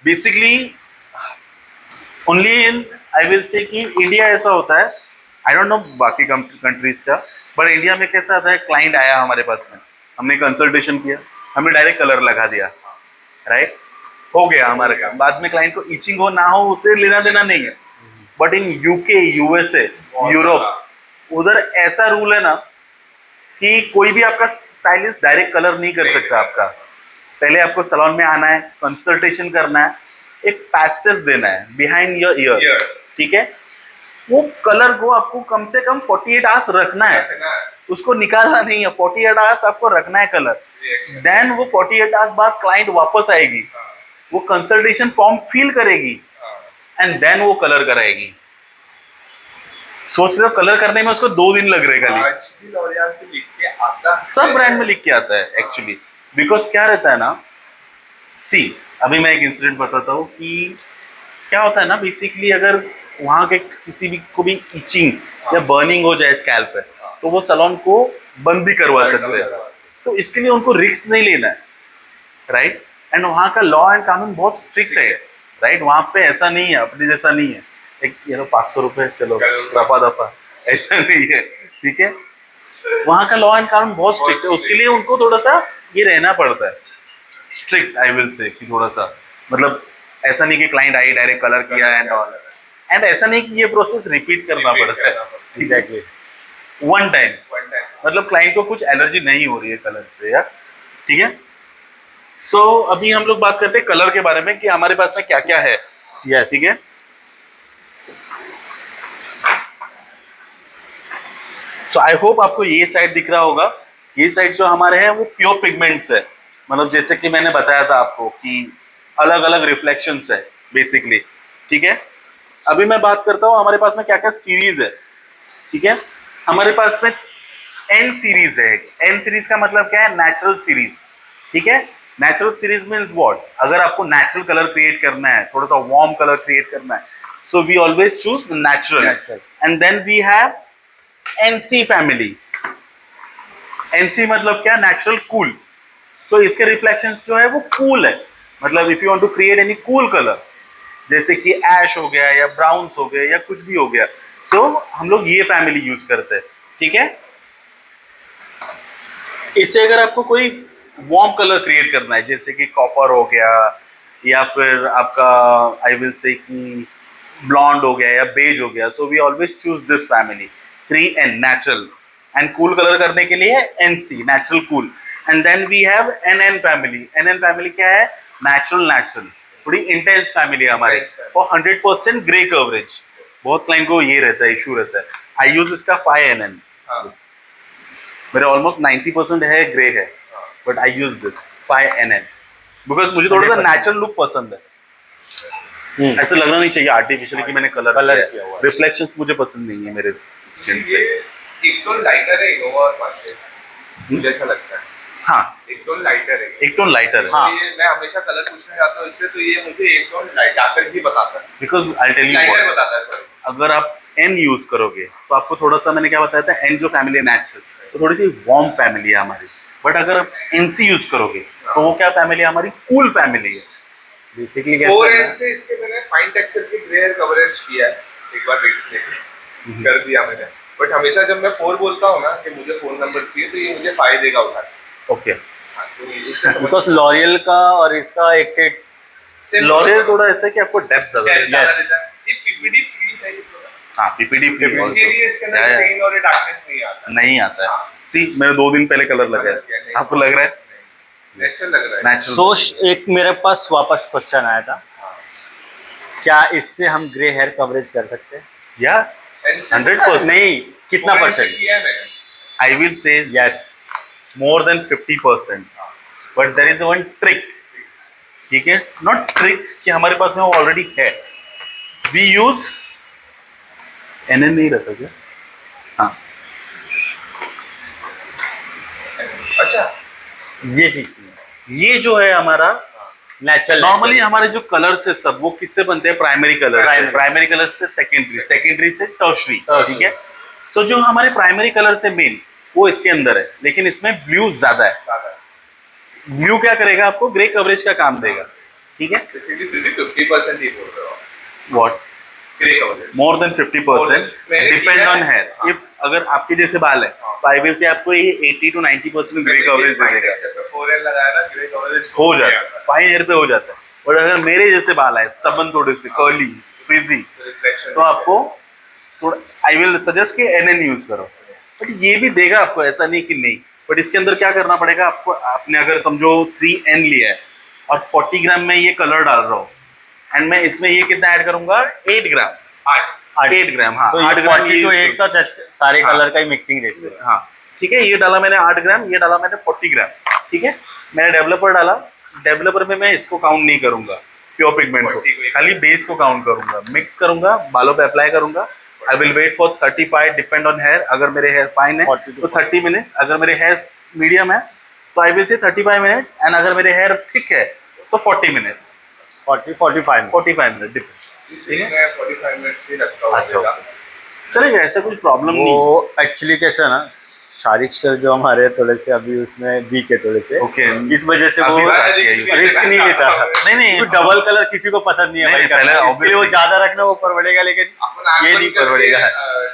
basically. Only in, I will say कि इंडिया ऐसा होता है, आई डोंट नो बाकी कंट्रीज का, बट इंडिया में कैसा आता है, क्लाइंट आया हमारे पास में, हमने कंसल्टेशन किया, हमने डायरेक्ट कलर लगा दिया, राइट, हो गया हमारे काम। बाद में क्लाइंट को इचिंग हो ना हो उससे लेना देना नहीं है। But in UK, USA, Europe, उधर ऐसा रूल है ना कि कोई भी आपका स्टाइलिस्ट डायरेक्ट कलर नहीं कर सकता आपका। पहले आपको सैलून में आना है, कंसल्टेशन करना है, एक पैच देना है बिहाइंड योर ईयर, ठीक है। वो कलर को आपको कम से कम 48 आवर्स रखना है, उसको निकालना नहीं है। 48 आवर्स आपको रखना है कलर, देन वो 48 आवर्स बाद क्लाइंट वापस आएगी, वो कंसल्टेशन फॉर्म फिल करेगी एंड देन वो कलर कराएगी। सोच रहे हो, कलर करने में उसको 2 दिन लग रहे खाली। आज भी लॉरियल पे लिख के आता है, सब ब्रांड में लिख के आता है एक्चुअली, बिकॉज क्या रहता है ना, सी अभी मैं एक इंसिडेंट बताता हूँ कि क्या होता है ना, बेसिकली अगर वहाँ के किसी भी को भी इचिंग या बर्निंग हो जाए स्कैल्प पे, तो वो सैलून को बंद भी करवा सकते हैं। तो इसके लिए उनको रिस्क नहीं लेना है, राइट। एंड वहाँ का लॉ एंड कानून बहुत स्ट्रिक्ट है, राइट। वहाँ पे ऐसा नहीं है, अपने जैसा नहीं है, एक 500 रुपए चलो रफा दफा, ऐसा नहीं है, ठीक है। वहाँ का लॉ एंड कानून बहुत स्ट्रिक्ट है, उसके लिए उनको थोड़ा सा ये रहना पड़ता है, स्ट्रिक्ट आई विल से, कि थोड़ा सा मतलब ऐसा नहीं कि क्लाइंट आई डायरेक्ट कलर किया एंड ऑल, एंड ऐसा नहीं कि ये प्रोसेस रिपीट करना पड़ता है एग्जैक्टली वन टाइम, मतलब क्लाइंट को कुछ एलर्जी नहीं हो रही है कलर से, यार, ठीक है। सो अभी हम लोग बात करते हैं कलर के बारे में कि हमारे पास में क्या क्या है, यस, ठीक है। सो आई होप आपको ये साइड दिख रहा होगा। ये साइड जो हमारे हैं वो प्योर पिगमेंट्स है, मतलब जैसे कि मैंने बताया था आपको कि अलग अलग रिफ्लेक्शंस है बेसिकली, ठीक है। अभी मैं बात करता हूँ हमारे पास में क्या क्या सीरीज है, ठीक है। हमारे पास में एन सीरीज है। एन सीरीज का मतलब क्या है, नेचुरल सीरीज, ठीक है। नेचुरल सीरीज मीन्स व्हाट, अगर आपको नेचुरल कलर क्रिएट करना है, थोड़ा सा वार्म कलर क्रिएट करना है, so we always choose natural, and then we have NC family. NC मतलब क्या, नेचुरल कूल। सो इसके रिफ्लेक्शंस जो है वो कूल है, मतलब if you want to create any cool colour, जैसे कि ऐश हो गया या ब्राउन्स हो गए या कुछ भी हो गया, सो हम लोग ये फैमिली यूज करते हैं, ठीक है। इससे अगर आपको कोई वार्म कलर क्रिएट करना है, जैसे कि कॉपर हो गया या फिर आपका आई विल से कि ब्लॉन्ड हो गया या बेज हो गया, so we always choose this family 3N natural, and cool colour करने के लिए NC natural cool, and then we have NN family. NN family क्या है, नेचुरल नेचुरल, थोड़ी इंटेंस फैमिली है हमारी और 100% ग्रे कवरेज। बहुत क्लाइंट को ये रहता है, इशू रहता है। आई यूज इसका 5NN, हाँ। मेरे ऑलमोस्ट 90% है ग्रे है, हाँ। But I use this 5NN because मुझे थोड़ा सा 100% नेचुरल लुक पसंद है। ऐसा लगना नहीं चाहिए आर्टिफिशियली कि मैंने कलर किया हुआ है। रिफ्लेक्शंस मुझे पसंद नहीं है मेरे स्किन ये पे। एक टोन लाइटर है इनोवा और मार्शल, मुझे ऐसा लगता है हाँ, एक टोन लाइटर है। एक टोन लाइटर है। हाँ। ये मैं हमेशा कलर पूछने जाता हूँ इससे, तो ये मुझे एक टोन डार्कर ही बताता है, because I tell you lighter बताता है सॉरी। अगर आप एन यूज करोगे तो आपको थोड़ा सा, मैंने क्या बताया था, एन जो फैमिली है नेचुरल, तो थोड़ी सी वार्म फैमिली है हमारी। बट अगर आप एनसी यूज करोगे तो वो क्या फैमिली है हमारी, कूल फैमिली है। बेसिकली 4N से इसके मैंने फाइन टेक्सचर की ग्रे कवरेज किया है एक बार फिक्स लेके कर दिया मैंने, बट हमेशा जब मैं 4 बोलता हूँ ना कि मुझे फोन नंबर चाहिए तो ये मुझे 5 देगा उठा के। ओके, हाँ, तो इससे समझ बिकॉज लॉरियल का और इसका एक सेट Same लॉरियल product, थोड़ा ऐसा है कि आपको डेप्थ ज्यादा depth है। ज्यादा Yes. देता है। ये पीपीडी फ्री है ये product। हाँ, पीपीडी फ्री इसके लिए इसके अंदर स्टेन और डार्कनेस नहीं आता। नहीं आता है। हाँ। सी मेरे 2 दिन पहले कलर लगा है, आपको लग रहा है नेचुरल लग रहा है। नेचुरल? सो एक मेरे पास वापस क्वेश्चन आया था, हाँ। क्या इससे हम ग्रे हेयर कवरेज कर सकते हैं? या And से 100%। नहीं, कितना 4N से परसेंट? किया है मैंने। आई विल से yes, more than 50%, but there is one trick, ठीक है, नॉट ट्रिक कि हमारे पास में वो ऑलरेडी है। वी यूज NN नहीं रहता क्या? हाँ, अच्छा ये चीज ये जो है हमारा नेचुरल नॉर्मली हमारे जो कलर्स है सब वो किससे बनते हैं, प्राइमरी कलर से, Primary. प्राइमरी कलर से सेकेंडरी, सेकेंडरी से टर्शरी, Tertiary. ठीक है। सो जो हमारे प्राइमरी कलर से मेन वो इसके अंदर है, लेकिन इसमें ब्लू ज्यादा है। ज्यादा ब्लू क्या करेगा, आपको ग्रे कवरेज का काम देगा, ठीक है। बेसिकली फिर भी 50% ही बोल रहे हो what, grey coverage. More than 50% मैंने डिपेंड किया ऑन है। हेयर। हाँ। इफ अगर आपके जैसे बाल है हाँ। तो आई विल से आपको ये 80 to 90% ग्रे कवरेज दे देगा, 4N लगाया था ग्रे कवरेज हो जाता है, फाइन हेयर पे हो जाता है। और अगर मेरे जैसे बाल है, स्टबन थोड़े से कर्ली फ्रिजी, रिफ्लेक्शन तो आपको थोड़ा आई विल सजेस्ट कि NN यूज करो। बट ये भी देगा आपको, ऐसा नहीं कि नहीं, बट इसके अंदर क्या करना पड़ेगा आपको, आपने अगर समझो 3N लिया है और 40 ग्राम में ये कलर डाल रहा हूँ एंड मैं इसमें ये कितना ऐड करूंगा, 8 ग्राम, 8 ग्राम, हाँ, तो 8 ये ग्राम 40 to 8 का सारे हाँ। कलर का ही मिक्सिंग रेशियो है। हाँ, ठीक है। ये डाला मैंने 8 ग्राम, ये डाला मैंने 40 ग्राम, ठीक है। मैंने डेवलपर डाला, डेवलपर में मैं इसको काउंट नहीं करूंगा, प्योर पिगमेंट को, 40 को खाली बेस को काउंट करूंगा, मिक्स करूंगा, बालों पे अप्लाई करूंगा। I will wait for 35, depend on hair. अगर मेरे हेयर फाइन है 40 to तो 30 मिनट्स, अगर मेरे हेयर मीडियम है तो आई विल से 35 मिनट्स, एंड अगर मेरे हेयर थिक है तो 40 मिनट्स, 40-45 45 मिनट डिपेंड। ठीक है 45 मिनट्स ही रखता हूँ अच्छा, मेरा। चलेगा, ऐसा कुछ प्रॉब्लम नहीं। वो एक्चुअली कैसा ना, शारिक सर जो हमारे थोड़े से अभी उसमें वीक है थोड़े से, ओके, इस वजह से वो अभी start किया है। रिस्क नहीं लेता। नहीं नहीं, क्योंकि डबल कलर किसी को पसंद नहीं है नहीं, भाई नहीं, पहले करना। इसके लिए वो obviously- ज्यादा रखना वो परवड़ेगा, लेकिन अपन आगे ये नहीं बढ़ करके, परवड़ेगा।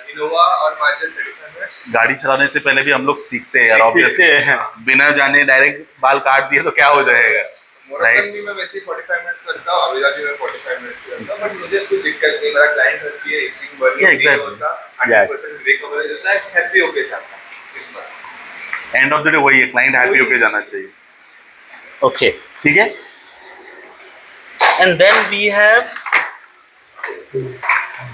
इनोवा और मार्जिन 35 मिनट्स गाड़ी चलाने से पहले भी हम लोग सीखते हैं यार, सीखते ऑब्वियसली। हैं। बिना जाने डायरेक्ट बाल काट दिए तो क्या हो जाएगा, मोरक्कन राइट। भी मैं वैसे ही 45 मिनट्स रखता हूँ, अभी भी मैं 45 मिनट्स रखता हूँ, बट मुझे कोई दिक्कत नहीं। मेरा क्लाइंट होती है, इचिंग बर्निंग Yeah, नहीं exactly. होता, Yes. 100% ग्रे कवरेज होता है, हैप्पी होके जाता है simple. And of the day वही है, क्लाइंट हैप्पी होके जाना चाहिए, ओके, ठीक है। And then we have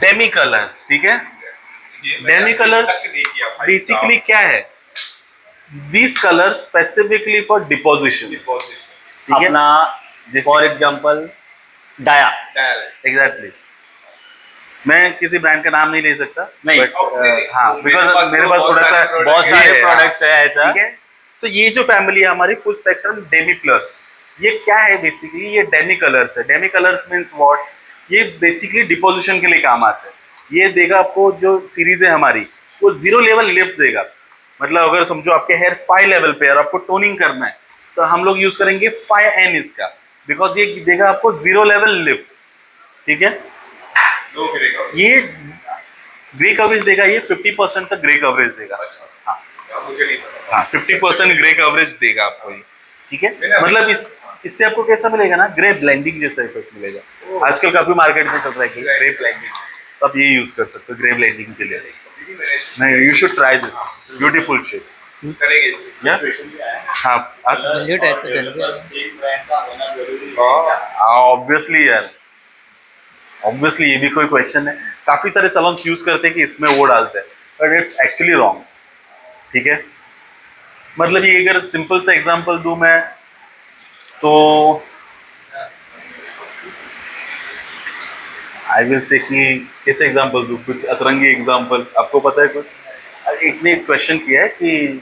demi colours, ठीक है। ये मैंने डेमी अभी कलर्स तक नहीं किया भाई बेसिकली क्या है, this colour specifically for deposition, deposition ठीक है। अपना फॉर एग्जांपल डाया, डायरेक्ट एग्जैक्टली, मैं किसी ब्रांड का नाम नहीं ले सकता, नहीं, but, हाँ, मेरे बिकॉज पास मेरे तो पास बहुत थोड़ा सारे सा product बहुत ये सारे है, प्रोडक्ट्स है ऐसा। ठीक है। सो ये जो फैमिली है हमारी फुल स्पेक्ट्रम डेमी प्लस, ये क्या है बेसिकली, ये डेमी कलर्स है। डेमी कलर्स मींस व्हाट, ये बेसिकली डिपोजिशन के लिए काम आता है। ये देगा आपको, जो सीरीज है हमारी वो 0 लेवल लिफ्ट देगा। मतलब अगर समझो आपके हेयर 5 लेवल पे और आपको टोनिंग करना है तो हम लोग यूज करेंगे 5N इसका, बिकॉज ये देगा आपको 0 लेवल लिफ्ट, ठीक है। No grey coverage. ये ग्रे कवरेज देगा, ये 50% तक ग्रे कवरेज देगा। अच्छा, हाँ मुझे नहीं पता। हाँ, 50% ग्रे कवरेज देगा आपको ये, ठीक है। मैंने अभी- मतलब इससे आपको कैसा मिलेगा ना, ग्रे ब्लेंडिंग जैसा इफेक्ट मिलेगा। आजकल काफी मार्केट में चल रहा है ग्रे ब्लेंडिंग, तो आप ये यूज कर सकते हो ग्रे ब्लेंडिंग के लिए। अभी मैंने नहीं, you should try this, beautiful shape. करेंगे इसे। या हाँ, Value type तो चल गया। सेम ब्रांड का होना जरूरी है। ऑब्वियसली यार, ऑब्वियसली ये भी कोई क्वेश्चन है। काफी सारे सैलून्स यूज करते हैं कि इसमें वो डालते हैं, बट इट्स एक्चुअली रॉन्ग। ठीक है, मतलब ये अगर सिंपल सा एग्जांपल दूं मैं तो आई विल से कि कैसे एग्जांपल दूं, कुछ अतरंगी एग्जांपल आपको पता है कुछ? एक ने क्वेश्चन किया है कि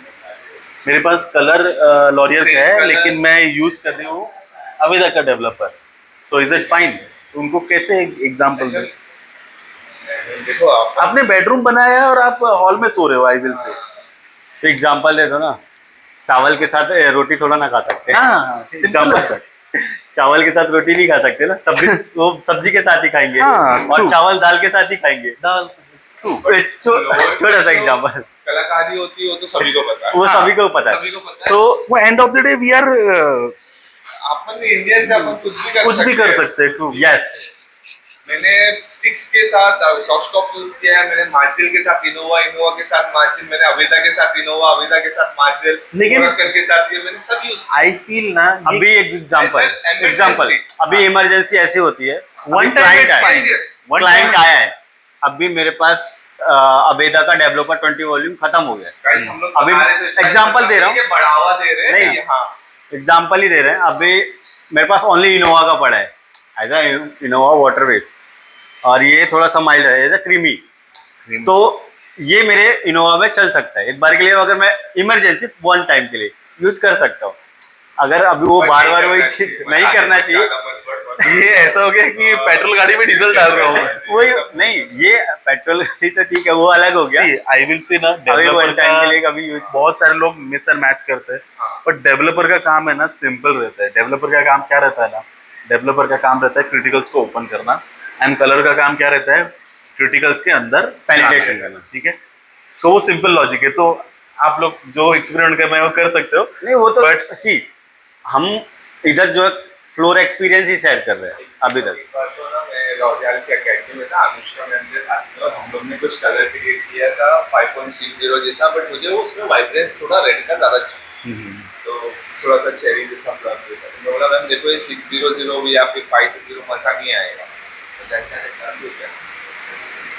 मेरे पास कलर लॉरियल का है लेकिन मैं यूज कर रही हूँ अवेदा का developer, so is it fine? उनको कैसे एग्जांपल दूं? देखो आपने बेडरूम बनाया है और आप हॉल में सो रहे हो, आई विल से। तो एग्जाम्पल दे दो ना, चावल के साथ रोटी थोड़ा ना खा सकते। हाँ, simple एग्जाम्पल, चावल के साथ रोटी नहीं खा सकते ना, सब्जी वो सब्जी के साथ ही खाएंगे, हाँ, और true. चावल दाल के साथ ही खाएंगे। दाल छोटा सा एग्जाम्पल, कलाकारी होती है वो तो सभी को पता है। वो सभी को पता सभी है। को पता है। तो वो end of the day we are अपन इंडियन से अपन कुछ भी कर सकते हैं। True, yes. मैंने स्टिक्स के साथ सॉफ्ट यूज किया है, मैंने मार्जिल के साथ इनोवा, इनोवा के साथ मार्जिल, मैंने अवेदा के साथ इनोवा, अवेदा के साथ मार्जिल, लेकिन ओरेकल के साथ ये मैंने सब यूज किया। आई फील ना अभी एक एग्जाम्पल, ऐसा एग्जाम्पल emergency। अभी इमरजेंसी ऐसी होती है, One time क्लाइंट it's आया, fine. Yes, One client time- आया है, अभी मेरे पास अवेदा का डेवलपर 20 वॉल्यूम खत्म हो गया। Guys, हम लोग अभी बता रहे थे, शायद एग्जाम्पल दे रहा हूँ, कि बढ़ावा दे रहे हैं नहीं। ये, हाँ एग्जाम्पल ही दे रहे हैं। अभी मेरे पास ओनली इनोवा का पड़ा है, as a Innova water base, और ये थोड़ा सा माइल्ड है, एज अ क्रीमी। तो ये मेरे इनोवा में चल सकता है, एक बार के लिए अगर मैं इमरजेंसी वन टाइम के लिए यूज कर सकता हूँ। अगर अभी वो बार बार वही चीज नहीं करना चाहिए, ये ऐसा हो गया कि पेट्रोल गाड़ी में डीजल डाल रहा हूँ। वही नहीं, ये पेट्रोल गाड़ी तो ठीक है, वो अलग हो गया। आई विल से ना, अभी डेवलपर वन टाइम का के लिए कभी यूज, बहुत सारे लोग मिस एंड मैच करते हैं, हाँ। पर डेवलपर का काम है ना सिंपल रहता है। डेवलपर का काम क्या रहता है ना, डेवलपर का काम रहता है क्रिटिकल्स को ओपन करना, एंड कलर का काम क्या रहता है, क्रिटिकल्स के अंदर पेनिट्रेशन जाना, ठीक है। सो वो सिंपल लॉजिक है, तो आप लोग जो एक्सपेरिमेंट कर रहे हो कर सकते हो। नहीं वो तो But- सी, हम इधर जो फ्लोर एक्सपीरियंस ही शेयर कर रहे हैं अभी तक। एक बार तो ना मैं लॉरियल के अकेडमी में था, अनुष्का मैम के साथ में, और हम लोग ने कुछ कलर क्रिएट किया था 5.60 जैसा, बट मुझे उसमें वाइब्रेंस थोड़ा रेड का ज्यादा चाहिए, तो थोड़ा सा चेरी जैसा फ्लर देता। तो बोला मैम देखो ये 600 या फिर 560 मजा नहीं आएगा, तो कहते हैं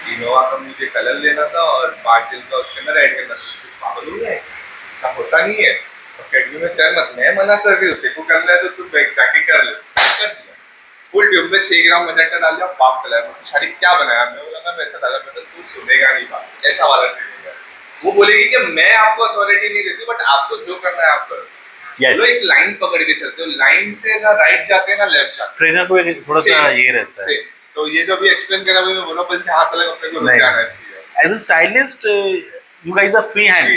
इनोवा का मुझे कलर लेना था और मार्जिल का उसके अंदर ऐड करना था। पागल हो गया है, ऐसा होता नहीं है अकेडमी में, कर मत, मैं मना कर रही हूँ, देखो करना है तो तू बैकिंग कर ले, कर दिया। फुल ट्यूब में 6 ग्राम मिनट डाल दिया, बाप कलर में साड़ी क्या बनाया, मैं बोला मैम ऐसा डाला, मैं तू सुनेगा नहीं बात, ऐसा वाला सीन है। वो बोलेगी कि मैं आपको अथॉरिटी नहीं देती, बट आपको जो करना है आप करो। Yes. तो एक लाइन पकड़ के चलते हो, लाइन से ना राइट जाते ना लेफ्ट जाते। ट्रेनर को एक थोड़ा सा ये रहता है। तो ये जो भी एक्सप्लेन करा मैं बोला बस यहाँ तक अपने को रुक जाना चाहिए। As a stylist you guys are free hand,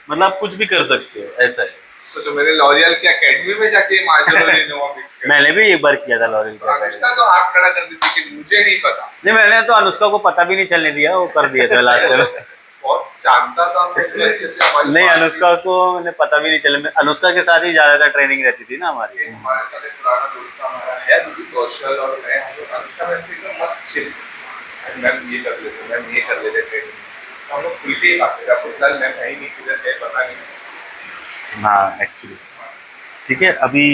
मतलब आप कुछ भी कर सकते हो, ऐसा है। सोचो मैंने लॉरियल की एकेडमी में जाके मार्जिन और इनोवा मिक्स किया। मैंने भी एक बार किया था लॉरियल का। अनुष्का तो हाथ खड़ा कर दी थी कि मुझे नहीं पता। नहीं, मैंने तो अनुष्का को पता भी नहीं चलने दिया, वो कर दिया था लास्ट में। बहुत जानता था मैं अच्छे से हमारी नहीं, बात अनुष्का को मैंने पता भी नहीं चला, अनुष्का के साथ ही ज्यादातर ट्रेनिंग रहती थी ना हमारी। थी। हमारे साथ एक पुराना दोस्त हमारा है दूसरी कौशल, और मैं हम लोग अनुष्का मैम से एकदम मस्त चिल, मैम ये कर लेते, मैम ये कर लेते ट्रेनिंग, हम लोग खुल के ही बात करते। आपको फिलहाल मैम है ही नहीं, किधर है पता नहीं। हाँ एक्चुअली ठीक है। अभी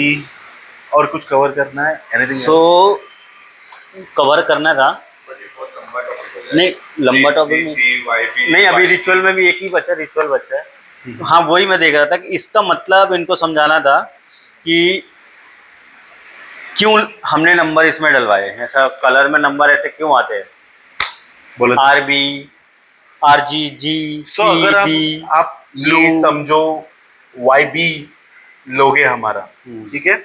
और कुछ कवर करना है, एनीथिंग? सो कवर करना था, बट ये बहुत लंबा टॉपिक हो जाएगा। नहीं लंबा टॉपिक नहीं, अभी रिचुअल में भी एक ही बचा, रिचुअल बचा है। हाँ वही मैं देख रहा था कि इसका मतलब इनको समझाना था कि क्यों हमने नंबर इसमें डलवाए, ऐसा कलर में नंबर ऐसे क्यों आते हैं, बोलो। RB, RG, सो अगर आप ये समझो YB लोगे हमारा, ठीक है।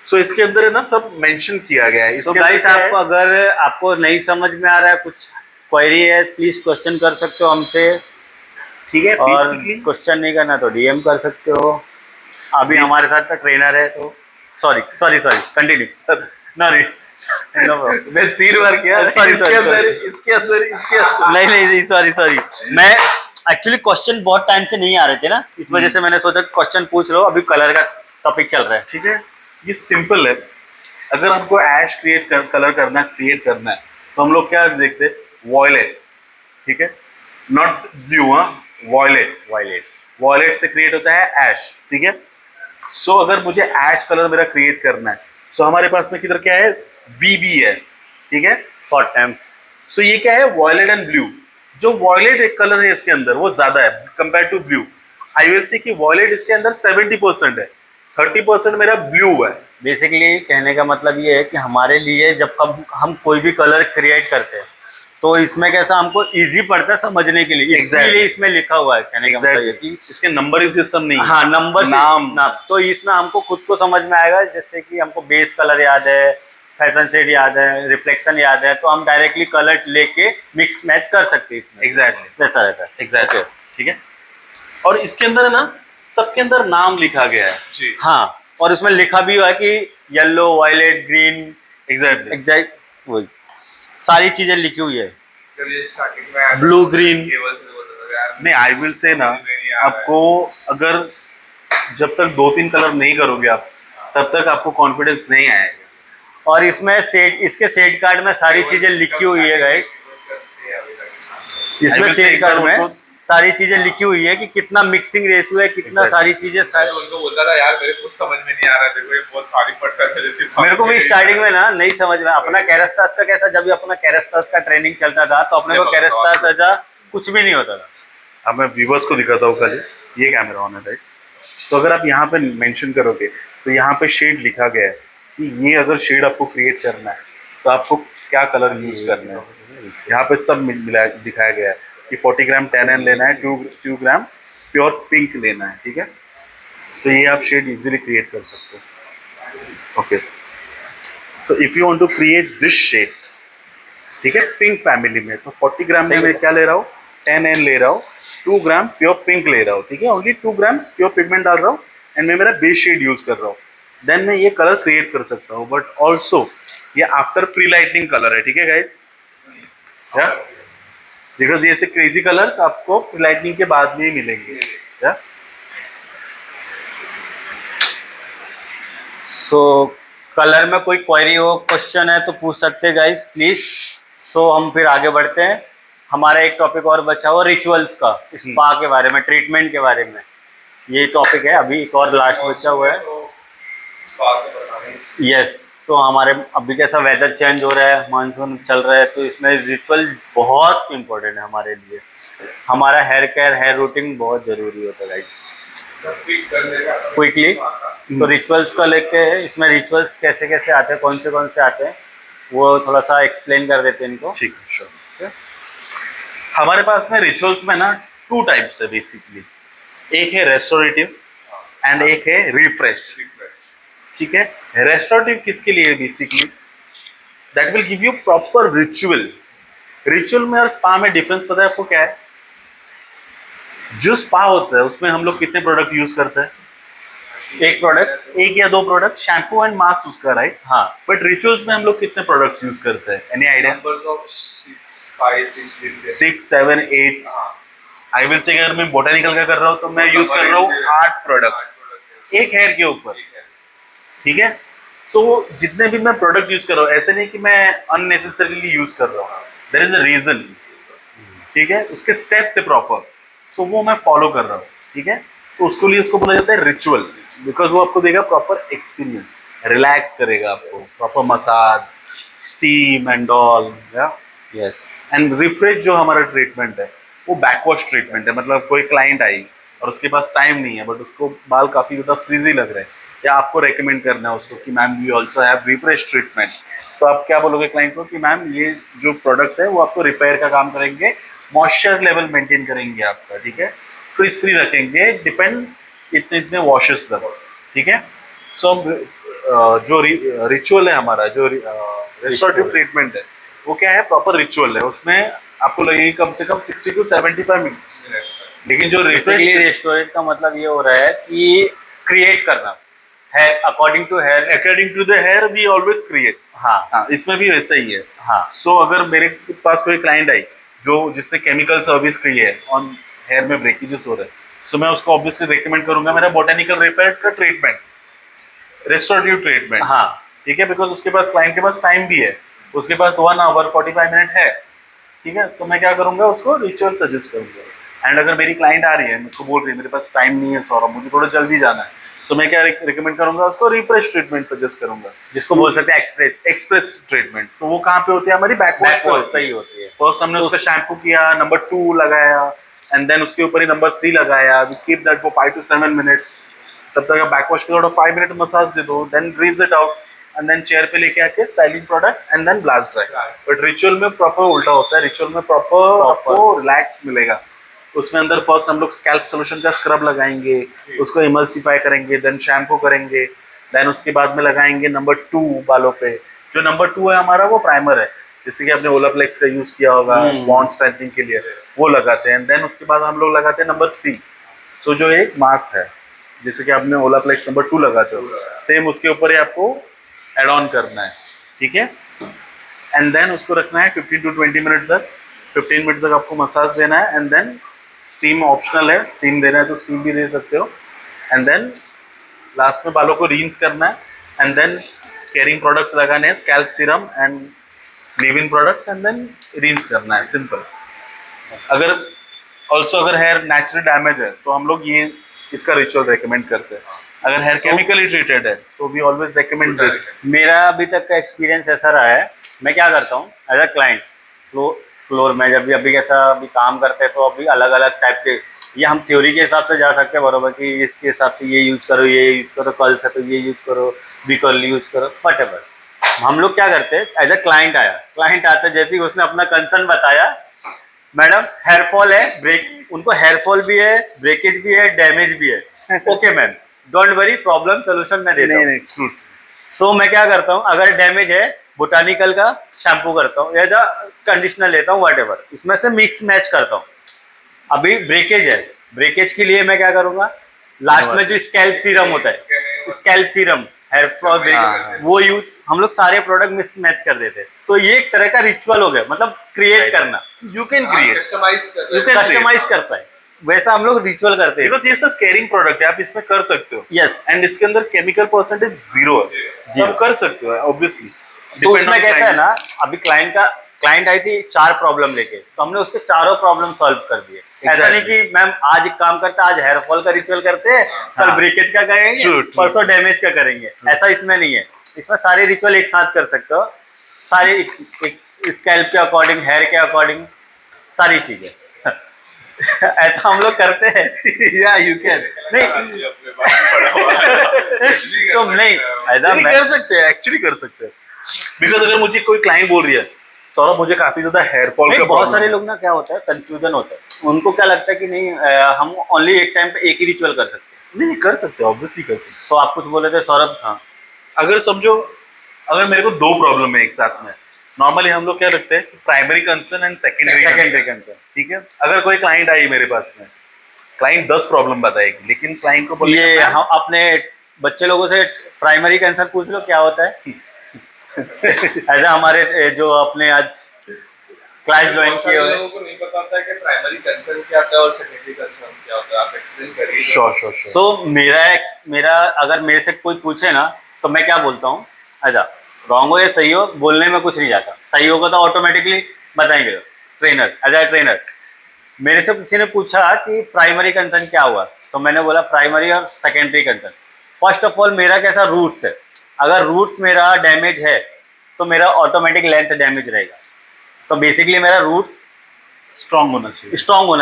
सो इसके अंदर है ना सब मेंशन किया गया है। तो इसके गाइस अंदर क्या आपको है? अगर आपको नहीं समझ में आ रहा है, कुछ क्वेरी है, प्लीज क्वेश्चन कर सकते हो हमसे, ठीक है, और बेसिकली क्वेश्चन नहीं करना तो DM कर सकते हो। अभी हमारे साथ का ट्रेनर है, तो सॉरी कंटिन्यू नहीं मैं 3 बार किया। Sorry, इसके अंदर नहीं सॉरी, मैं एक्चुअली क्वेश्चन बहुत टाइम से नहीं आ रहे थे ना, इस वजह से मैंने सोचा क्वेश्चन पूछ लो, अभी कलर का टॉपिक चल रहा है। ठीक है, ये सिंपल है। अगर हमको ऐश कलर करना क्रिएट करना है तो हम लोग क्या देखते हैं, वॉयलेट, ठीक है, नॉट ब्लू, हाँ वॉयलेट से क्रिएट होता है ऐश, ठीक है। सो अगर मुझे ऐश कलर मेरा क्रिएट करना है, सो हमारे पास में किधर क्या है, VB है, ठीक है, शॉर्ट टाइम। सो ये क्या है, वॉयलेट एंड ब्लू। जो वॉयलेट एक कलर है इसके अंदर वो ज्यादा है compare to blue, I will say कि वॉयलेट इसके अंदर 70% है, 30% मेरा ब्लू है। बेसिकली कहने का मतलब ये है कि हमारे लिए जब कब हम कोई भी कलर क्रिएट करते हैं तो इसमें कैसा हमको इजी पड़ता है समझने के लिए, इसीलिए इसमें लिखा हुआ है। कहने का मतलब ये कि इसके नंबरिंग सिस्टम नहीं है। हाँ, नंबर नाम तो इसमें हमको खुद को समझ में आएगा, जैसे कि हमको बेस कलर याद है, फैशन शेड याद है, रिफ्लेक्शन याद है, तो हम डायरेक्टली कलर लेके मिक्स मैच कर सकते हैं इसमें। एग्जैक्टली वैसा रहता है। एग्जैक्टली ठीक है। और इसके अंदर है ना, सबके अंदर नाम लिखा गया है। जी हाँ, और उसमें लिखा भी हुआ है कि yellow, violet, green, exactly exact वही सारी चीजें लिखी हुई है। जब ये स्टार्टिंग में आया था, ब्लू, ग्रीन। केवल से बोलता था यार नहीं, आई विल से ना, समझ में नहीं आ रहा है। आपको अगर जब तक 2-3 कलर नहीं करोगे आप, तब तक आपको कॉन्फिडेंस नहीं आएगा। और इसमें सेट, इसके सेट कार्ड में सारी चीजें लिखी हुई है गाइस। इसमें I will say सेट एक बार कार्ड में उनको- सारी चीजें लिखी हुई है कि कितना मिक्सिंग रेशियो है, कितना Exactly. सारी चीजें मैं उनको बोलता था यार मेरे कुछ समझ में नहीं आ रहा है, देखो ये बहुत भारी पड़ता है जैसे मेरे को भी स्टार्टिंग में ना नहीं समझ में। अपना कैरेस्टास का कैसा, जब भी अपना कैरेस्टास का ट्रेनिंग चलता था तो अपने को कैरेस्टास ऐसा कुछ भी नहीं होता था। अब मैं व्यूवर्स को दिखाता हूँ खाली, ये कैमरा ऑन है राइट। तो अगर आप यहाँ पे मेंशन करोगे तो यहाँ पे शेड लिखा गया है कि ये अगर शेड आपको क्रिएट करना है तो आपको क्या कलर यूज करना है। यहाँ पे सब मिला दिखाया गया है कि 40 ग्राम टैनन लेना है, 2 ग्राम प्योर पिंक लेना है, ठीक है। तो ये आप शेड इजीली क्रिएट कर सकते हो। Okay, so if you want to create this shade, ठीक है, पिंक फैमिली में, तो 40 ग्राम में मैं क्या ले रहा हूँ, 10N ले रहा हूँ, 2 ग्राम प्योर पिंक ले रहा हूँ, ठीक है, ओनली 2 ग्राम प्योर पिगमेंट डाल रहा हूँ एंड मैं मेरा बेस शेड यूज कर रहा हूँ। देन मैं ये कलर क्रिएट कर सकता हूँ, बट ऑल्सो ये आफ्टर प्री लाइटनिंग कलर है, ठीक है गाइस, बिकॉज ये से क्रेजी कलर्स आपको प्री लाइटनिंग के बाद में ही मिलेंगे। या सो कलर में कोई क्वेरी हो, क्वेश्चन है तो पूछ सकते हैं गाइस प्लीज। सो हम फिर आगे बढ़ते हैं। हमारा एक टॉपिक और बचा हुआ रिचुअल्स का, स्पा के बारे में, ट्रीटमेंट के बारे में। ये टॉपिक है, अभी एक और लास्ट बचा हुआ है। यस, तो हमारे अभी कैसा वेदर चेंज हो रहा है, मानसून चल रहा है, तो इसमें रिचुअल बहुत इंपॉर्टेंट है हमारे लिए। हमारा हेयर केयर, हेयर रूटीन बहुत ज़रूरी होता है गाइस। क्विकली तो रिचुअल्स का लेके, इसमें रिचुअल्स कैसे कैसे आते हैं, कौन से आते हैं, वो थोड़ा सा एक्सप्लेन कर देते हैं इनको। ठीक है, श्योर। हमारे पास में रिचुअल्स में ना 2 टाइप्स है बेसिकली, एक है रेस्टोरेटिव एंड एक है रिफ्रेश, ठीक है। रेस्टोरेटिव किसके लिए basically, that will give you proper ritual. Ritual में और स्पा में डिफरेंस पता है आपको क्या है? जो स्पा होता है उसमें हम लोग कितने प्रोडक्ट यूज करते हैं? एक प्रोडक्ट, 1 या 2 प्रोडक्ट, शैम्पू एंड मास्क उसका, राइट। हाँ। बट रिचुअल्स में हम लोग कितने प्रोडक्ट्स यूज करते हैं? Any idea? 6, 7, 8। आई विल से अगर मैं बोटेनिकल का कर रहा हूँ तो मैं यूज कर रहा हूँ 8 प्रोडक्ट्स एक हेयर के ऊपर, ठीक है। सो जितने भी मैं प्रोडक्ट यूज कर रहा हूँ, ऐसे नहीं कि मैं अननेसेसरीली यूज कर रहा हूँ, देयर इज अ रीजन, ठीक है, उसके स्टेप्स है प्रॉपर, सो वो मैं फॉलो कर रहा हूँ, ठीक है। तो उसको लिए उसको बोला जाता है रिचुअल, बिकॉज वो आपको देगा प्रॉपर एक्सपीरियंस, रिलैक्स करेगा आपको, proper massage, steam and all, या यस। एंड रिफ्रेश जो हमारा ट्रीटमेंट है वो बैकवॉश ट्रीटमेंट है। मतलब कोई क्लाइंट आई और उसके पास टाइम नहीं है, बट उसको बाल काफ़ी ज़्यादा फ्रीजी लग रहे हैं, या आपको रेकमेंड करना है उसको कि ma'am we also have refresh treatment, तो आप क्या बोलोगे क्लाइंट को कि मैम ये जो प्रोडक्ट्स है वो आपको रिपेयर का काम करेंगे, मॉइस्चर लेवल मेंटेन करेंगे आपका, ठीक है, फ्रीज फ्री रखेंगे, डिपेंड इतने इतने वॉशेस तक, ठीक है। सो जो रिचुअल है हमारा, जो रेस्टोरेटिव ट्रीटमेंट है, वो क्या है, प्रॉपर रिचुअल है, उसमें आपको लगेगी कम से कम 60 to 75 मिनट। लेकिन जो रिफ्रेश रेस्टोरेंट का मतलब ये हो रहा है कि क्रिएट करना है according to the hair we always create. हाँ, इसमें भी वैसा ही है। हाँ। सो अगर मेरे पास कोई क्लाइंट आई जो जिसने केमिकल सर्विस की है, ऑन हेयर में ब्रेकेजेस हो रहे हैं, सो मैं उसको ऑब्वियसली रिकमेंड करूंगा मेरा बोटेनिकल रिपेयर का ट्रीटमेंट, रेस्टोरेटिव ट्रीटमेंट, हाँ, ठीक है, बिकॉज उसके पास, क्लाइंट के पास टाइम भी है, उसके पास 1 hour 45 मिनट है, ठीक है। तो मैं क्या करूंगा, उसको रिचुअल सजेस्ट करूंगा। एंड अगर मेरी क्लाइंट आ रही है, मुझको बोल रही है मेरे पास टाइम नहीं है सौरभ, मुझे थोड़ा जल्दी जाना है, तो मैं क्या रिकमेंड करूंगा, उसको रिफ्रेश ट्रीटमेंट सजेस्ट करूंगा, जिसको बोल सकते हैं एक्सप्रेस ट्रीटमेंट। तो वो कहाँ पे होती है, हमारी बैकवॉश पे ही होती है। फर्स्ट हमने उसका शैम्पू किया, नंबर 2 लगाया, एंड देन उसके ऊपर ही नंबर 3 लगाया, we keep that for 5 to 7 minutes, तब तक बैक वॉश पे थोड़ा 5 मिनट मसाज दे दो, then rinse it out and then chair पे लेके आके styling product and then blast dry. But ritual में प्रॉपर उल्टा होता है, रिचुअल में प्रॉपर आपको रिलैक्स मिलेगा। उसमें अंदर फर्स्ट हम लोग स्कैल्प सोल्यूशन का स्क्रब लगाएंगे, उसको इमल्सिफाई करेंगे, देन शैम्पू करेंगे, देन उसके बाद में लगाएंगे नंबर 2 बालों पे। जो नंबर 2 है हमारा वो प्राइमर है, जैसे कि आपने ओलाप्लेक्स का यूज किया होगा बॉन्ड स्ट्रेंथनिंग के लिए, वो लगाते हैं। देन उसके बाद हम लोग लगाते हैं नंबर 3, सो जो एक मास्क है, जैसे कि आपने ओलाप्लेक्स नंबर 2 लगाते हो, सेम उसके ऊपर ही आपको एड ऑन करना है, ठीक है। एंड देन उसको रखना है 15 to 20 मिनट तक, 15 मिनट तक आपको मसाज देना है। एंड देन स्टीम ऑप्शनल है, स्टीम देना है तो स्टीम भी दे सकते हो। एंड देन लास्ट में बालों को रीन्स करना है एंड देन केयरिंग प्रोडक्ट्स लगाने हैं, scalp serum and leave in products and then rinse करना है, सिंपल। अगर अगर हेयर नेचुरल डैमेज है तो हम लोग ये इसका रिचुअल रेकमेंड करते हैं। अगर हेयर केमिकली ट्रीटेड है तो वी ऑलवेज रेकमेंड दिस। मेरा अभी तक का एक्सपीरियंस ऐसा रहा है, मैं क्या करता हूँ एज अ क्लाइंट, फ्लोर में जब भी अभी कैसा अभी काम करते हैं तो अभी अलग अलग टाइप के, ये हम थ्योरी के हिसाब से जा सकते हैं बराबर कि इसके हिसाब से ये यूज करो, ये यूज करो, कल से तो ये यूज करो, वीकली यूज करो, वटेवर। हम लोग क्या करते हैं, एज अ क्लाइंट आया, क्लाइंट आते जैसे ही उसने अपना कंसर्न बताया, मैडम हेयर फॉल है, ब्रेक, उनको हेयर फॉल भी है, ब्रेकेज भी है, डैमेज भी है, okay ma'am don't worry, problem solution मैं देता हूँ। सो मैं क्या करता हूँ, अगर डैमेज है बोटानिकल का शैम्पू करता हूँ या कंडीशनर लेता हूँ, वटेवर, इसमें से मिक्स मैच करता हूँ। अभी ब्रेकेज है, ब्रेकेज के लिए मैं क्या करूँगा, लास्ट में जो स्कैल्प सीरम होता है, स्कैल्प सीरम हेयर फॉल वो यूज, हम लोग सारे प्रोडक्ट मिक्स मैच कर देते हैं। तो ये एक तरह का रिचुअल हो गया, मतलब क्रिएट करना, यू कैन क्रिएट, कस्टमाइज करता है, वैसा हम लोग रिचुअल करते हैं। बिकॉज़ ये सब केयरिंग प्रोडक्ट है, आप इसमें कर सकते हो। यस, एंड इसके अंदर केमिकल परसेंटेज 0 है, तो आप कर सकते हो ऑब्वियसली। तो उसमें कैसा है ना, अभी क्लाइंट आई थी 4 प्रॉब्लम लेके, तो हमने उसके चारों प्रॉब्लम सॉल्व कर दिए। ऐसा नहीं कि मैम आज एक काम करते, आज हेयर फॉल का रिचुअल करते हैं, कल ब्रेकेज का करेंगे, परसों डैमेज का करेंगे, ऐसा इसमें नहीं है। इसमें सारे रिचुअल एक साथ कर सकते हो, सारे एक स्कैल्प के अकॉर्डिंग, हेयर के अकॉर्डिंग, सारी चीजें ऐसा हम लोग करते हैं। या यू कैन नहीं तो नहीं ऐसा कर सकते हैं, एक्चुअली कर सकते हैं। बिकॉज अगर मुझे कोई क्लाइंट बोल रही है सौरभ मुझे काफी ज्यादा हेयर फॉल का, बहुत सारे लोग ना क्या होता है, कंफ्यूजन होता है, उनको क्या लगता है कि नहीं हम ओनली एक टाइम पे एक ही रिचुअल कर सकते हैं। नहीं कर सकते, ऑब्वियसली कर सकते। सो आप कुछ बोले थे सौरभ? हाँ, अगर समझो अगर मेरे को 2 प्रॉब्लम है एक साथ में, नॉर्मली हम लोग क्या रखते हैं, primary concern and secondary concern, ठीक है। अगर कोई क्लाइंट आई मेरे पास में, क्लाइंट 10 प्रॉब्लम बताएगी, लेकिन क्लाइंट को बोले ये हम अपने बच्चे लोगों से प्राइमरी कंसर्न पूछ लो क्या होता है। ऐसा हमारे जो अपने आज क्लास ज्वाइन किए हुए लोगों को नहीं पता होता है कि प्राइमरी कंसर्न क्या होता है और सेकेंडरी कंसर्न क्या होता है, आप एक्सप्लेन करिए। श्योर। सो मेरा अगर मेरे से कोई पूछे ना तो मैं क्या बोलता हूँ, अच्छा रॉन्ग हो या सही हो, बोलने में कुछ नहीं जाता, सही होगा तो ऑटोमेटिकली बताएंगे ट्रेनर, एज अ ट्रेनर। मेरे से किसी ने पूछा कि प्राइमरी कंसर्न क्या हुआ, तो मैंने बोला प्राइमरी और secondary concern. First of all मेरा कैसा रूट्स है, अगर रूट्स मेरा डैमेज है तो मेरा ऑटोमेटिक लेंथ डैमेज रहेगा, तो बेसिकली मेरा रूट्स स्ट्रांग होना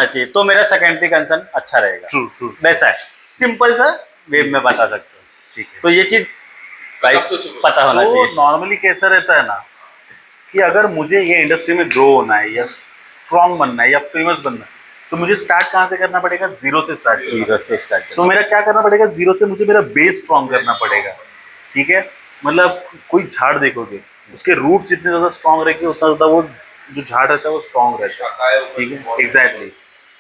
चाहिए, तो मेरा सेकेंडरी कंसर्न अच्छा रहेगा। ट्रू वैसा है, सिंपल सा वे में बता सकते हो, ठीक है। तो ये चीज पता होना चाहिए। नॉर्मली कैसा रहता है ना कि अगर मुझे ये इंडस्ट्री में ग्रो होना है या स्ट्रांग बनना है या फेमस बनना है, तो मुझे स्टार्ट कहाँ से करना पड़ेगा, जीरो से स्टार्ट। तो मेरा क्या करना पड़ेगा, जीरो से मुझे मेरा बेस स्ट्रांग करना पड़ेगा, ठीक है। मतलब कोई झाड़ देखोगे, उसके रूट जितने ज्यादा स्ट्रांग रहेंगे उतना ज्यादा वो जो झाड़ रहता है वो स्ट्रांग रहता है, ठीक है। एग्जैक्टली,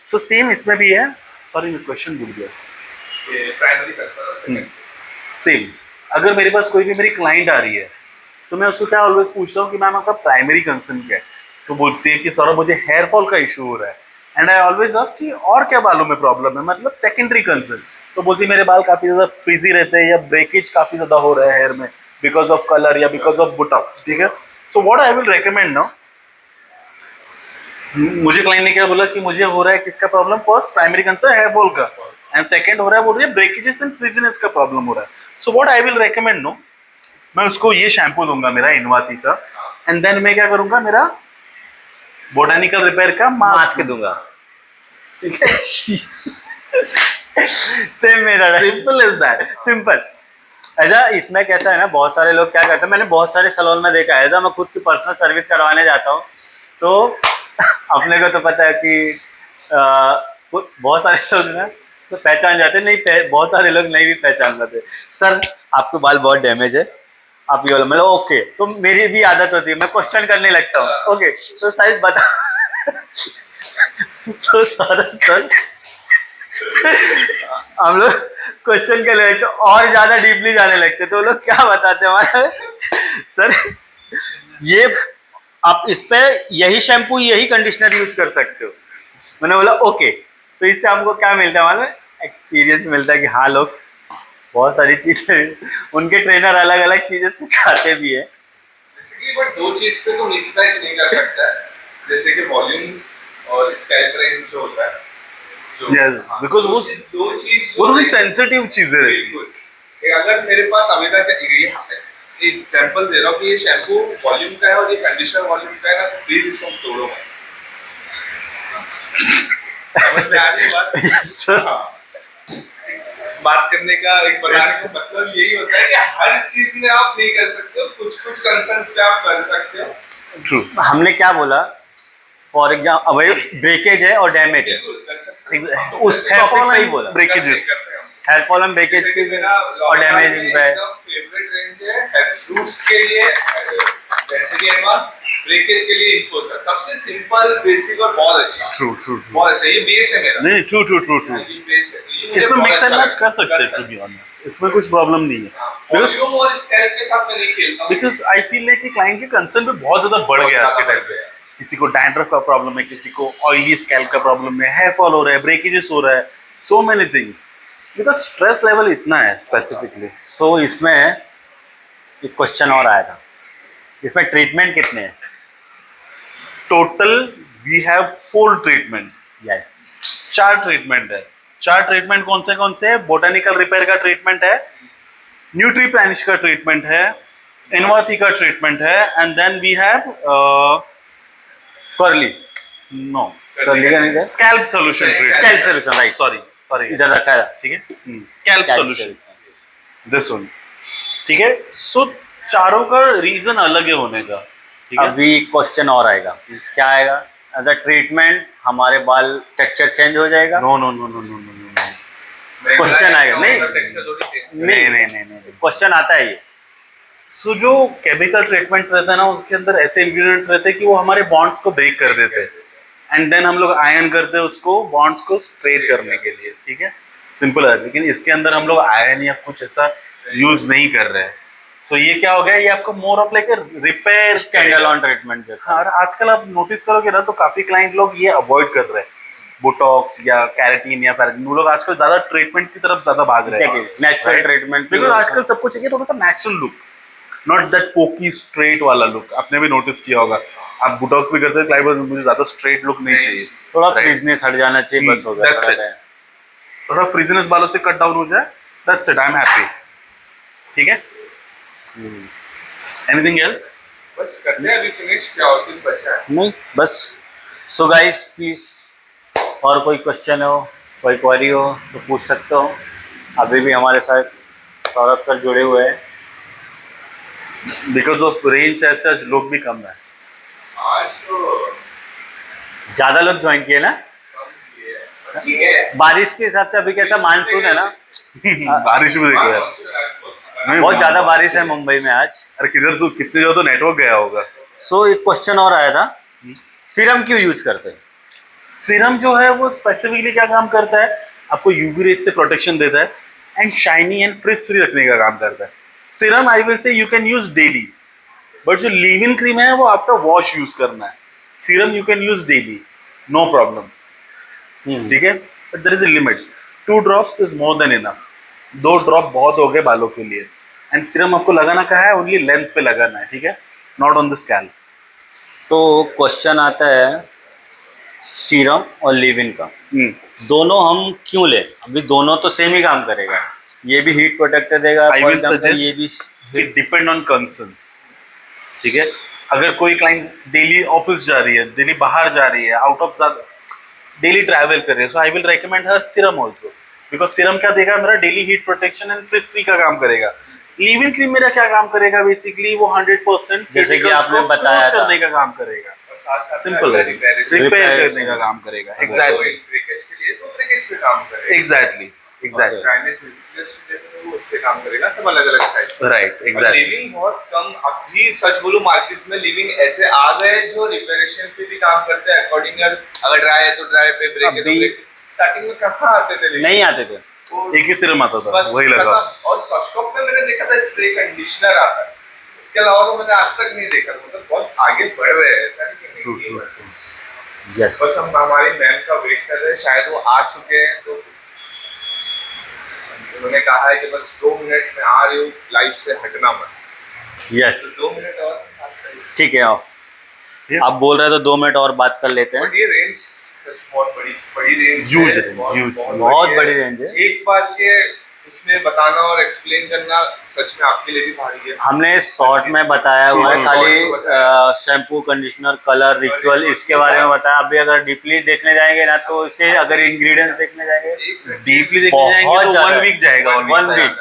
सो सेम इसमें भी है। सॉरी मैं क्वेश्चन भूल गया। प्राइमरी कंसर्न सेम, अगर मेरे पास कोई भी मेरी क्लाइंट आ रही है तो मैं उसको क्या ऑलवेज पूछता हूँ कि मैम आपका प्राइमरी कंसर्न क्या है, तो बोलती है कि सौरभ मुझे हेयर फॉल का इशू हो रहा है। एंड आई ऑलवेज आस्क कि और क्या बालों में प्रॉब्लम है, मतलब सेकेंडरी कंसर्न। तो बोलती है मेरे बाल काफी ज्यादा फ्रीजी रहते हैं या ब्रेकेज काफी ज्यादा हो रहा है हेयर में बिकॉज ऑफ कलर या बिकॉज ऑफ बुटॉक्स, ठीक है। So what I will recommend now, मुझे क्लाइंट ने क्या बोला कि मुझे हो रहा है किसका problem, first primary concern hair fall का, एंड सेकंड हो रहा है बोल रही है ब्रेकेजेस एंड फ्रीजीनेस का प्रॉब्लम हो रहा है। So what I will recommend no, मैं उसको ये शैम्पू दूंगा मेरा इनवाती का, एंड देन मैं क्या करूंगा, मेरा बोटानिकल रिपेयर का मास्क दूंगा। ठीक है, सेम मेरा सिंपल इज दैट। सिंपल। ऐसा इसमें कैसा है ना, बहुत सारे लोग क्या करते हैं, मैंने बहुत सारे सैलून में देखा है, ऐसा मैं खुद की पर्सनल सर्विस करवाने जाता हूँ तो अपने को तो पता है कि बहुत सारे लोग ना तो पहचान जाते नहीं, बहुत सारे लोग नहीं भी पहचान पाते। सर आपके बाल बहुत डैमेज है, आप ये वाला, मतलब ओके। तो मेरी भी आदत होती है, मैं क्वेश्चन करने लगता हूँ, ओके तो साइज बता तो सर हम लोग क्वेश्चन के लिए तो और ज्यादा डीपली जाने लगते, तो वो लोग क्या बताते हैं हमारे, सर ये आप इस पे यही शैम्पू यही कंडीशनर यूज कर सकते हो। मैंने बोला ओके। तो इससे हमको क्या मिलता है मालूम है, एक्सपीरियंस मिलता है कि हाँ लोग बहुत सारी चीजें उनके ट्रेनर अलग अलग चीजें सिखाते भी है। बेसिकली बट दो चीज पे तो मिक्स मैच नहीं कर सकता है, जैसे कि वॉल्यूम्स और स्कैल्प रेंज जो होता है, Yes, because वो दो चीज वो थोड़ी सेंसिटिव चीजें रहती हैं। बिल्कुल। अगर मेरे पास अभी तक ये सैंपल दे रहा हूँ कि ये शैम्पू वॉल्यूम का है और ये कंडीशनर वॉल्यूम का है ना, तो प्लीज इसको तोड़ो मत। समझ में आ रही है बात? Yes, sir. हाँ। बात करने का एक बताने का मतलब यही होता है कि हर चीज में आप नहीं कर सकते हो, कुछ कुछ कंसर्न्स पे आप कर सकते हो। True. हमने क्या बोला, फॉर एग्जाम्पल भाई ब्रेकेज है और डैमेज है, बिल्कुल कर सकते हो। उस टॉपिक पे ही बोला, breakages. Hair fall and breakage जैसे कि मेरा और डैमेजिंग पे। एकदम फेवरेट रेंज है हेयर फ्रूट्स के लिए, जैसे कि एडवांस ब्रेकेज के लिए इन्फोसर, सबसे सिंपल बेसिक और बहुत अच्छा। True, true, true. बहुत अच्छा, ये बेस है मेरा। नहीं, true, true, true, true. ये बेस है, तो ये मुझे इसमें बहुत मिक्स एंड अच्छा मैच कर लगता है। सकते हैं, टू बी ऑनेस्ट, इसमें कुछ प्रॉब्लम नहीं है। बिकॉज वॉल्यूम और स्कैल्प के साथ मैं नहीं खेलता हूँ। बिकॉज आई फील लाइक कि क्लाइंट के कंसर्न पे बहुत ज्यादा बढ़ गया आज के टाइम पे। किसी को डैंड्रफ का प्रॉब्लम है, किसी को ऑयली स्कैल्प का प्रॉब्लम है, हेयर फॉल हो रहा है, ब्रेकेजेस हो रहा है, so many things, because stress level इतना है स्पेसिफिकली। सो इसमें एक क्वेश्चन और आया था, इसमें ट्रीटमेंट कितने हैं? Total we have 4 treatments. Yes, 4 treatment है। 4 ट्रीटमेंट कौन से हैं? बोटानिकल रिपेयर का ट्रीटमेंट है, न्यूट्री प्लानिश का ट्रीटमेंट है, इनवाथी का ट्रीटमेंट है, and then we have curly no curly का नहीं था, scalp solution Scalp scalp solution, right, sorry इधर रखा है, ठीक है, scalp Scalp solution, solution। This one, ठीक है। सो चारों का रीजन अलग है होने का, ठीक है। अभी क्वेश्चन और आएगा, क्या आएगा? एज अ ट्रीटमेंट हमारे बाल टेक्सचर चेंज हो जाएगा? No no no no no no no, question आएगा, नहीं नहीं। क्वेश्चन आता है ये। सो जो केमिकल ट्रीटमेंट्स रहते हैं ना, उसके अंदर ऐसे इंग्रेडिएंट्स रहते हैं कि वो हमारे बॉन्ड्स को ब्रेक कर देते हैं, एंड देन हम लोग आयन करते हैं उसको बॉन्ड्स को स्ट्रेट करने के लिए, ठीक है, सिंपल है। लेकिन इसके अंदर हम लोग आयन या कुछ ऐसा यूज नहीं कर रहे हैं। तो ये क्या हो गया, ये आपको more of like repair stand alone treatment जैसा। हाँ, और आजकल आप नोटिस करोगे ना, तो काफी क्लाइंट लोग ये अवॉइड कर रहे हैं, बोटॉक्स या कैरेटीन या पैराटीन, वो लोग आजकल ज्यादा ट्रीटमेंट की तरफ ज्यादा भाग रहे हैं, नेचुरल ट्रीटमेंट, बिकॉज आजकल सबको चाहिए थोड़ा सा natural look, not that poke straight वाला लुक। आपने भी नोटिस किया होगा, आप बुटॉक्स भी करते हैं क्लाइंट, मुझे ज्यादा स्ट्रेट लुक नहीं चाहिए, थोड़ा Right. फ्रीजनेस हट जाना चाहिए, बस हो गया, That's थोड़ा it. time। थोड़ा फ्रीजनेस बालों से कट डाउन हो जाए, that's it, I am happy, ठीक है। Anything else? बस करते हैं, अभी फिनिश, क्या और कुछ बचा है? नहीं बस। सो गाइस प्लीज, और कोई क्वेश्चन हो, कोई क्वेरी हो तो पूछ सकते हो। अभी भी हमारे साथ सौरभ सर जुड़े हुए हैं। बिकॉज ऑफ रेंज ऐसे आज लोग भी कम है, आज तो ज़्यादा लोग ज्वाइन किए ना, कम किए हैं। ठीक है। बारिश के हिसाब से। अभी कैसा मानसून है ना, बारिश भी देखो यार, नहीं, बहुत ज़्यादा बारिश है मुंबई में आज। अरे किधर तो कितने जो तो नेटवर्क गया होगा। सो एक क्वेश्चन और आया था, सीरम क्यों यूज करते हैं? सीरम जो है वो स्पेसिफिकली क्या काम करता है, आपको यूवी रेज से प्रोटेक्शन देता है, and shiny and frizz free रखने का काम करता है। Serum I will say you can use daily, but जो लीव इन क्रीम है वो आफ्टर वॉश यूज करना है। Serum you can use daily, no problem, ठीक है, but there is a limit, 2 drops is more than enough. 2 drop बहुत हो गए बालों के लिए, एंड सीरम आपको लगाना कहाँ है, ओनली लेंथ पे लगाना है, ठीक है, नॉट ऑन द स्कैल्प। तो क्वेश्चन आता है सीरम और लिव इन का, दोनों हम क्यों लें? अभी दोनों तो सेम ही काम करेगा, ये भी हीट प्रोटेक्टर देगा, I for will example, suggest ये भी इट डिपेंड ऑन कंसर्न, ठीक है। अगर कोई क्लाइंट डेली ऑफिस जा रही है, डेली बाहर जा रही है, आउट ऑफ डेली ट्रैवल कर रहे हैं, सो आई विल रेकमेंड हर सीरम ऑल्सो, बिकॉज सीरम क्या देगा, मेरा daily heat protection and frizz free का काम करेगा। लीव इन क्रीम मेरा क्या काम करेगा, बेसिकली वो 100% जैसे कि आपने बताया था, करने का काम करेगा, और साथ-साथ सिंपल है, रिपेयर रिपेयर करने का काम करेगा। एग्जैक्टली ब्रेकेज के लिए तो ब्रेकेज पे काम करेगा। एग्जैक्टली एग्जैक्टली ड्राइनेज वो उससे काम करेगा, सब अलग-अलग टाइप। Right exactly. लिविंग बहुत कम अभी सच बोलूं मार्केट्स में लिविंग ऐसे आ गए जो रिपेयरेशन पे भी काम करते हैं अकॉर्डिंग, अगर ड्राई है तो ड्राई पे, ब्रेक है तो अभी- ब्रेक। स्टार्टिंग में कहाँ आते थे living? नहीं आते थे। वो एक ही सीरम आता था, बस वही लगा। खत्म। और सॉस्कोप में मैंने देखा था स्प्रे कंडीशनर आता है, इसके अलावा तो मैंने आज तक नहीं देखा। मतलब बहुत आगे बढ़ रहे हैं, ऐसा नहीं कि ट्रू नहीं ट्रू है। ट्रू। यस, बस हम हमारी मैम का वेट कर रहे हैं, शायद वो आ चुके हैं। तो उन्होंने कहा है कि बस 2 मिनट में आ रही हूँ, लाइफ से हटना मत। यस, तो 2 मिनट और बात करिए। ठीक है। आओ, Yeah. आप बोल रहे हो तो 2 मिनट और बात कर लेते हैं। बट ये रेंज सच बहुत बड़ी रेंज Huge है, range, बहुत- huge, बहुत बड़ी रेंज है। एक बार के उसमें बताना और एक्सप्लेन करना सच में आपके लिए भी भारी है। हमने शॉर्ट में बताया हुआ है, Short खाली में बताया। शैम्पू, कंडीशनर, कलर, रिचुअल इसके बारे में बताया। अभी अगर डीपली देखने जाएंगे ना तो इसके अगर इंग्रेडिएंट्स देखने जाएंगे डीपली देखने जाएंगे बहुत तो ज्यादा 1 है। वीक जाएगा, 1 वीक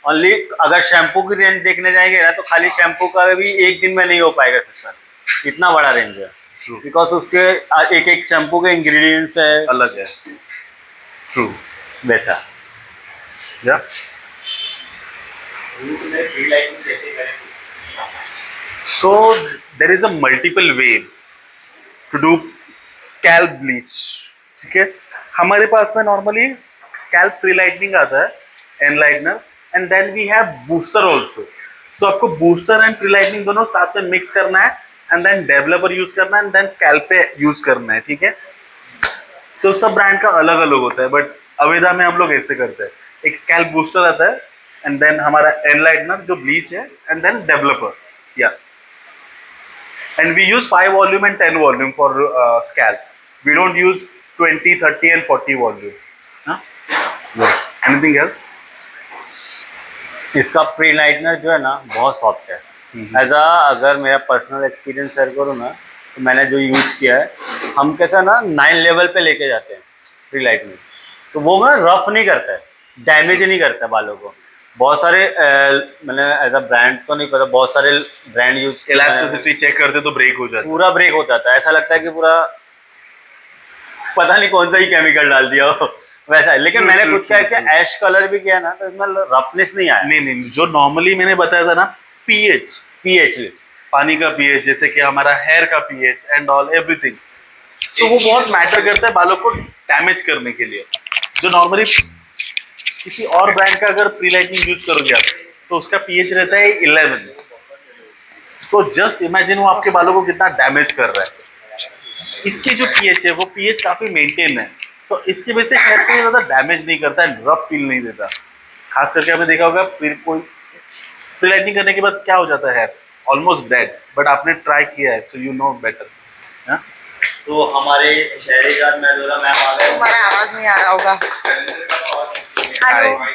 ओनली। अगर शैम्पू की रेंज देखने जाएंगे ना तो खाली शैम्पू का भी एक दिन में नहीं हो पाएगा सिस्टम, इतना बड़ा रेंज है। ट्रू, बिकॉज उसके एक एक शैम्पू के इंग्रेडिएंट्स है अलग है। ट्रू, वैसा। या रूट में फ्री लाइटिंग कैसे करें? so there is a multiple way to do scalp bleach, ठीक है। हमारे पास में नॉर्मली स्कैल्प फ्री लाइटनिंग आता है, enlightener, and then we have booster also. So आपको बूस्टर एंड फ्री लाइटनिंग दोनों साथ में मिक्स करना है, एंड देन डेवलपर यूज करना है, एंड देन स्कैल्प पे यूज करना है, ठीक है। सो सब ब्रांड का अलग अलग होता है, बट अवेदा में हम लोग ऐसे करते हैं, एक स्कैल्प बूस्टर आता है, एंड देन हमारा एनलाइटनर जो ब्लीच है, एंड देन डेवलपर, या and we use 5 volume and 10 volume for scalp. We don't use 20, 30 and 40 volume. Huh? Yes. Anything else? इसका प्री लाइटनर जो है ना बहुत सॉफ्ट है। एज अगर मेरा पर्सनल एक्सपीरियंस शेयर करूँ ना तो मैंने जो यूज किया है, हम कैसा ना 9 लेवल पे लेके जाते हैं प्री लाइटनर, तो वो ना रफ नहीं करता है, डैमेज नहीं करता है बालों को। बहुत सारे मैंने एज अ ब्रांड तो नहीं पता, बहुत सारे ब्रांड यूज किया, इलास्टिसिटी चेक करते तो ब्रेक हो जाता पूरा ब्रेक हो जाता है, ऐसा लगता है कि पूरा पता नहीं कौन सा ही केमिकल डाल दिया हो वैसा है। लेकिन मैंने खुद का क्या ऐश कलर भी किया ना तो इसमें रफनेस नहीं आया। नहीं नहीं, जो नॉर्मली मैंने बताया था ना, पीएच, पीएच पानी का पीएच, जैसे कि हमारा हेयर का पीएच एंड ऑल एवरीथिंग, तो वो बहुत मैटर करता है बालों को डैमेज करने के लिए। जो नॉर्मली किसी और ब्रांड का अगर प्री लाइटनिंग यूज करोगे आप तो उसका पीएच रहता है 11। तो जस्ट इमेजिन वो आपके बालों को कितना डैमेज कर रहा है। इसके जो पीएच है वो पीएच काफी मेंटेन है, तो इसकी वजह से हेयर को ज्यादा डैमेज नहीं करता है, रफ फील नहीं देता। खास करके आपने देखा होगा फिर कोई प्री लाइटनिंग करने के बाद क्या हो जाता है, हेयर ऑलमोस्ट डेड, बट आपने ट्राई किया है सो यू नो बेटर। तो हमारे शहरीजाद मेडोरा मैम आ गए। हमारा आवाज नहीं आ रहा होगा। Hello Hi.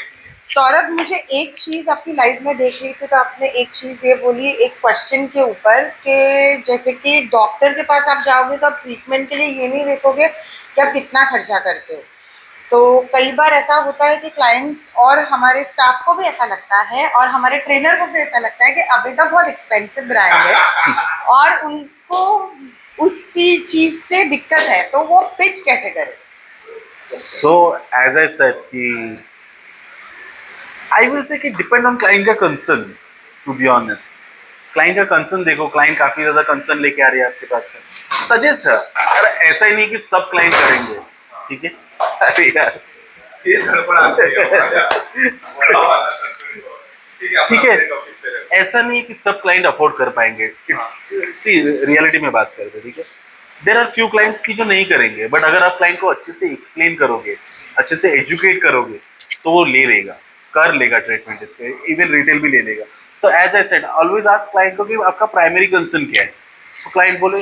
सौरभ, मुझे एक चीज़ आपकी लाइफ में देख रही थी तो आपने एक चीज़ ये बोली एक क्वेश्चन के ऊपर कि जैसे कि डॉक्टर के पास आप जाओगे तो आप ट्रीटमेंट के लिए ये नहीं देखोगे कि आप कितना खर्चा करते हो। तो कई बार ऐसा होता है कि क्लाइंट्स और हमारे स्टाफ को भी ऐसा लगता है और हमारे ट्रेनर को भी ऐसा लगता है कि अवेदा बहुत एक्सपेंसिव ब्रांड है और उनको उसी चीज़ से दिक्कत है, तो वो पिच कैसे करें? So as I said कि I will say कि depend on client का concern, to be honest. Client का कंसर्न देखो, क्लाइंट काफी ज्यादा कंसर्न लेके आ रही है आपके पास में, सजेस्ट है। अरे ऐसा ही नहीं कि सब क्लाइंट करेंगे, ठीक है। अरे यार ये गड़बड़ आती है बड़ा वाला ठीक है, ठीक है। अपने टॉपिक पे रहे। ऐसा नहीं कि सब क्लाइंट अफोर्ड कर पाएंगे। इट्स सी रियलिटी में बात करते हैं, ठीक है। देयर आर फ्यू क्लाइंट्स की जो नहीं करेंगे, बट अगर आप क्लाइंट को अच्छे से एक्सप्लेन करोगे, अच्छे से एजुकेट करोगे तो वो ले लेगा, कर लेगा ट्रीटमेंट, इसके इवन रिटेल भी ले लेगा। So as I said, always ask client को कि आपका प्राइमरी कंसर्न क्या है। तो क्लाइंट बोले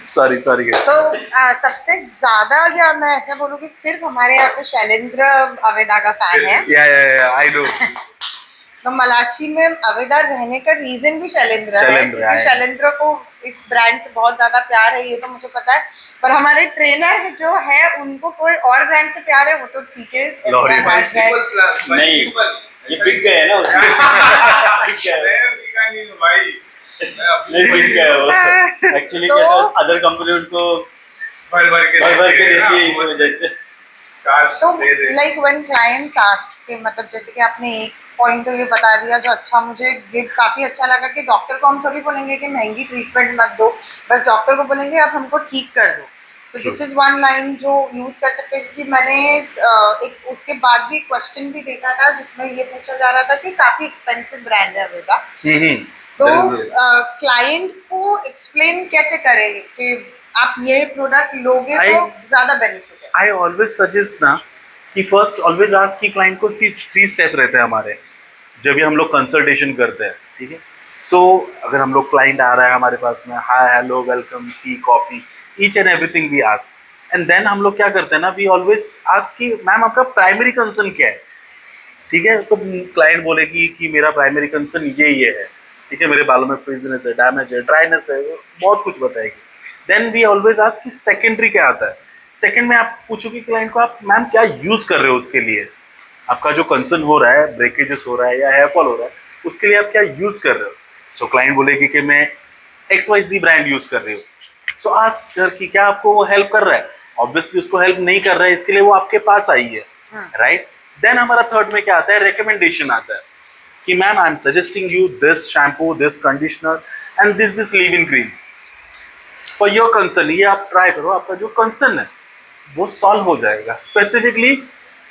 सॉरी तो सबसे ज्यादा, या मैं ऐसा बोलूँ कि सिर्फ हमारे यहाँ पे शैलेंद्र अवेदा का फैन है। या आई नो। तो मलाची में अवेदा रहने का रीजन भी शैलेंद्र है, शैलेंद्र क्योंकि है। शैलेंद्र को इस ब्रांड से बहुत ज्यादा प्यार है, ये तो मुझे पता है। पर हमारे ट्रेनर जो है उनको कोई और ब्रांड से प्यार है, वो तो ठीक है, lorry everyone has that। Multiple plans, नहीं, multiple। ये बिक गए है ना उसमें। बिक गए। मैं बिका नहीं हूँ भाई, मैं अपनी नहीं बिक गए वो एक्चुअली तो- अदर कंपनी उनको भर भर के भर के देती है ना, देती है इस वो वजह से। काश तो दे दे। लाइक व्हेन क्लाइंट्स आस्क के, मतलब जैसे कि आपने एक पॉइंट तो ये बता दिया जो अच्छा, मुझे ये काफी अच्छा लगा कि डॉक्टर को हम थोड़ी बोलेंगे कि महंगी ट्रीटमेंट मत दो, बस डॉक्टर को बोलेंगे आप हमको ठीक कर दो। So this is one line जो यूज कर सकते हैं, क्योंकि मैंने एक उसके बाद भी क्वेश्चन भी देखा था जिसमें ये पूछा जा रहा था कि काफी एक्सपेंसिव ब्रांड है अवेदा, तो There is क्लाइंट को एक्सप्लेन कैसे करेंगे कि आप ये प्रोडक्ट लोगे तो ज्यादा बेनिफिट है। आई ऑलवेज सजेस्ट ना कि फर्स्ट ऑलवेज आस्क कि क्लाइंट को 3 स्टेप रहते हैं हमारे जब भी हम लोग कंसल्टेशन करते हैं, ठीक है। सो अगर हम लोग क्लाइंट आ रहा है हमारे पास में, hi hello welcome tea coffee each and everything we ask, and then हम लोग क्या करते हैं ना, वी ऑलवेज आस्क कि मैम आपका प्राइमरी कंसर्न क्या है, ठीक है। तो क्लाइंट बोलेगी कि मेरा प्राइमरी कंसर्न ये है, ठीक है, मेरे बालों में फ्रिजनेस है, डैमेज है, ड्राइनेस है, बहुत कुछ बताएगी। देन वी ऑलवेज आस्क कि सेकेंडरी क्या आता है। सेकंड में आप पूछोगे क्लाइंट को, आप मैम क्या यूज कर रहे हो उसके लिए, आपका जो कंसर्न हो रहा है, ब्रेकेजेस हो रहा है या हेयर फॉल हो रहा है, उसके लिए आप क्या यूज कर रहे हो। सो क्लाइंट बोलेगी कि मैं XYZ ब्रांड यूज कर रही हूँ। सो आस्क कर कि क्या आपको वो हेल्प कर रहा है। ऑब्वियसली उसको हेल्प नहीं कर रहा है, इसके लिए वो आपके पास आई है, राइट। देन हमारा थर्ड में क्या आता है, रिकमेंडेशन आता है कि ma'am I am suggesting you this shampoo, this conditioner and this leave in creams for your concern, ये आप ट्राई करो, आपका जो कंसर्न है वो सॉल्व हो जाएगा। स्पेसिफिकली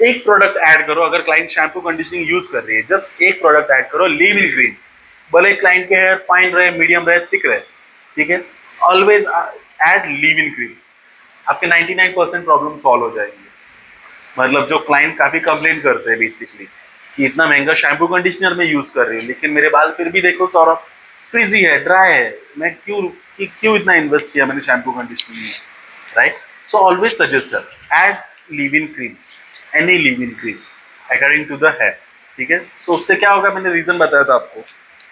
एक प्रोडक्ट ऐड करो, अगर क्लाइंट शैम्पू कंडीशनिंग यूज कर रही है, जस्ट एक प्रोडक्ट ऐड करो, लीव इन क्रीम, भले क्लाइंट के हेयर फाइन रहे, मीडियम रहे, थिक रहे, ठीक है, always add leave in cream, आपके 99% प्रॉब्लम सॉल्व हो जाएंगे। मतलब जो क्लाइंट काफी कंप्लेंट करते हैं बेसिकली कि इतना महंगा शैम्पू कंडीशनर में यूज कर रही हूँ लेकिन मेरे बाल फिर भी देखो सौरभ फ्रिजी है, ड्राई है, मैं क्यों इतना इन्वेस्ट किया मैंने शैम्पू कंडीशनर में, right. So always suggest her add leave-in cream, any leave-in cream according to the hair, ठीक है। So उससे क्या होगा, मैंने रीजन बताया था आपको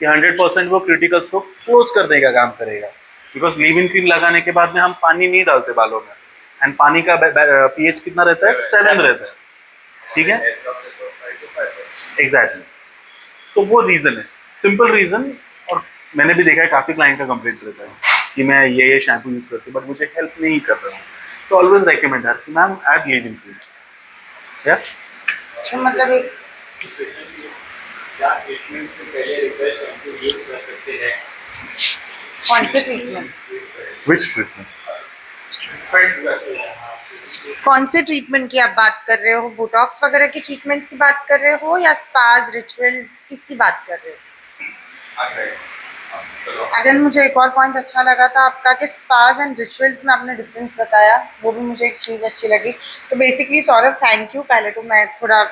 कि 100% वो क्रिटिकल्स को क्लोज करने का काम करेगा, बिकॉज लीव-इन क्रीम लगाने के बाद में हम पानी नहीं डालते बालों में, एंड पानी का pH कितना रहता है, 7 रहता है, ठीक है, एग्जैक्टली। तो वो रीजन है, सिंपल रीजन। और मैंने भी देखा है काफी क्लाइंट का कंप्लेंट रहता है कि मैं ये शैम्पू यूज करती हूँ बट मुझे हेल्प नहीं कर रहा हूँ। So always recommend her, ma'am, add leave-in cream. Yeah. तो मतलब एक क्या ट्रीटमेंट से पहले रिफ्रेश शैम्पू यूज कर सकते हैं? कौन से ट्रीटमेंट, Which treatment? कौन से ट्रीटमेंट की आप बात कर रहे हो, बोटॉक्स वगैरह की ट्रीटमेंट्स की बात कर रहे हो या स्पाज रिचुअल्स, किसकी बात कर रहे हो? अगेन मुझे एक और पॉइंट अच्छा लगा था आपका कि स्पाज एंड रिचुअल्स में आपने डिफरेंस बताया, वो भी मुझे एक चीज़ अच्छी लगी। तो बेसिकली सौरभ थैंक यू, पहले तो मैं थोड़ा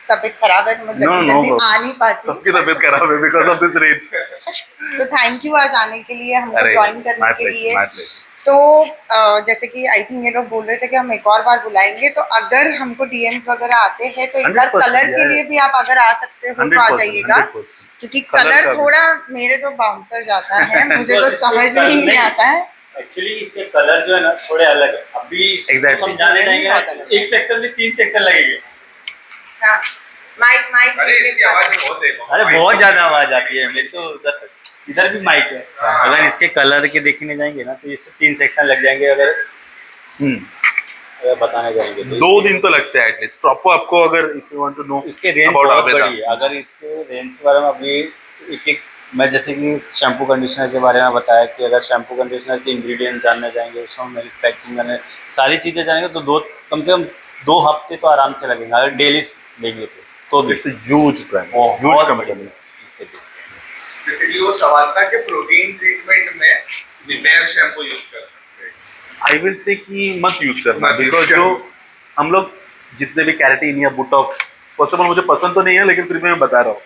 तबीयत खराब है तो मैं जल्दी जल्दी आ नहीं पाती, सबकी तबीयत खराब है बिकॉज ऑफ दिस रेन। तो थैंक यू आज आने के लिए, हमको ज्वाइन करने के लिए। pleasure. तो जैसे कि आई थिंक ये लोग बोल रहे थे कि हम एक और बार बुलाएंगे, तो अगर हमको डीएम्स वगैरह आते हैं तो एक बार 100% कलर के लिए भी आप अगर आ सकते हो तो आ 100%, जाइएगा, 100%. क्योंकि कलर कलर का भी। थोड़ा मेरे तो बाउंसर जाता है, मुझे तो समझ में ही नहीं आता है। एक्चुअली इसके कलर जो है ना थोड़े अलग है, अभी Exactly. हम जाने जाएंगे बहुत अलग है। एक सेक्शन में 3 सेक्शन लगेंगे। हाँ, माइक माइक अरे इसकी आवाज बहुत है, अरे बहुत ज्यादा आवाज आती है मेरे तो इधर भी माइक है। हाँ। अगर इसके कलर के देखने जाएंगे ना तो इससे 3 सेक्शन लग जाएंगे, अगर बताने जाएंगे तो 2 दिन तो लगते हैं एटलीस्ट प्रॉपर आपको, अगर if you want to know इसके रेंज about बहुत Aveda. बड़ी है। अगर इसके रेंज के बारे में अभी एक मैं जैसे कि शैम्पू कंडीशनर के बारे में बताया कि अगर शैम्पू कंडीशनर के इंग्रेडिएंट जानने जाएंगे, उसमें मैन्युफैक्चरिंग करने सारी चीज़ें जानेंगे तो कम से कम 2 हफ्ते तो आराम से लगेंगे अगर डेली लेंगे तो भी। इट्स अ ह्यूज ब्रांड, बहुत ह्यूज बड़ी कंपनी। इसके पीछे। बेसिकली वो सवाल था कि प्रोटीन ट्रीटमेंट में रिपेयर शैम्पू यूज कर सकते हैं। आई विल से कि मत यूज करना, मत use बिकॉज करना। जो हम लोग जितने भी कैरेटीन या बोटॉक्स, फर्स्ट ऑफ ऑल मुझे पसंद तो नहीं है लेकिन फिर भी मैं बता रहा हूँ,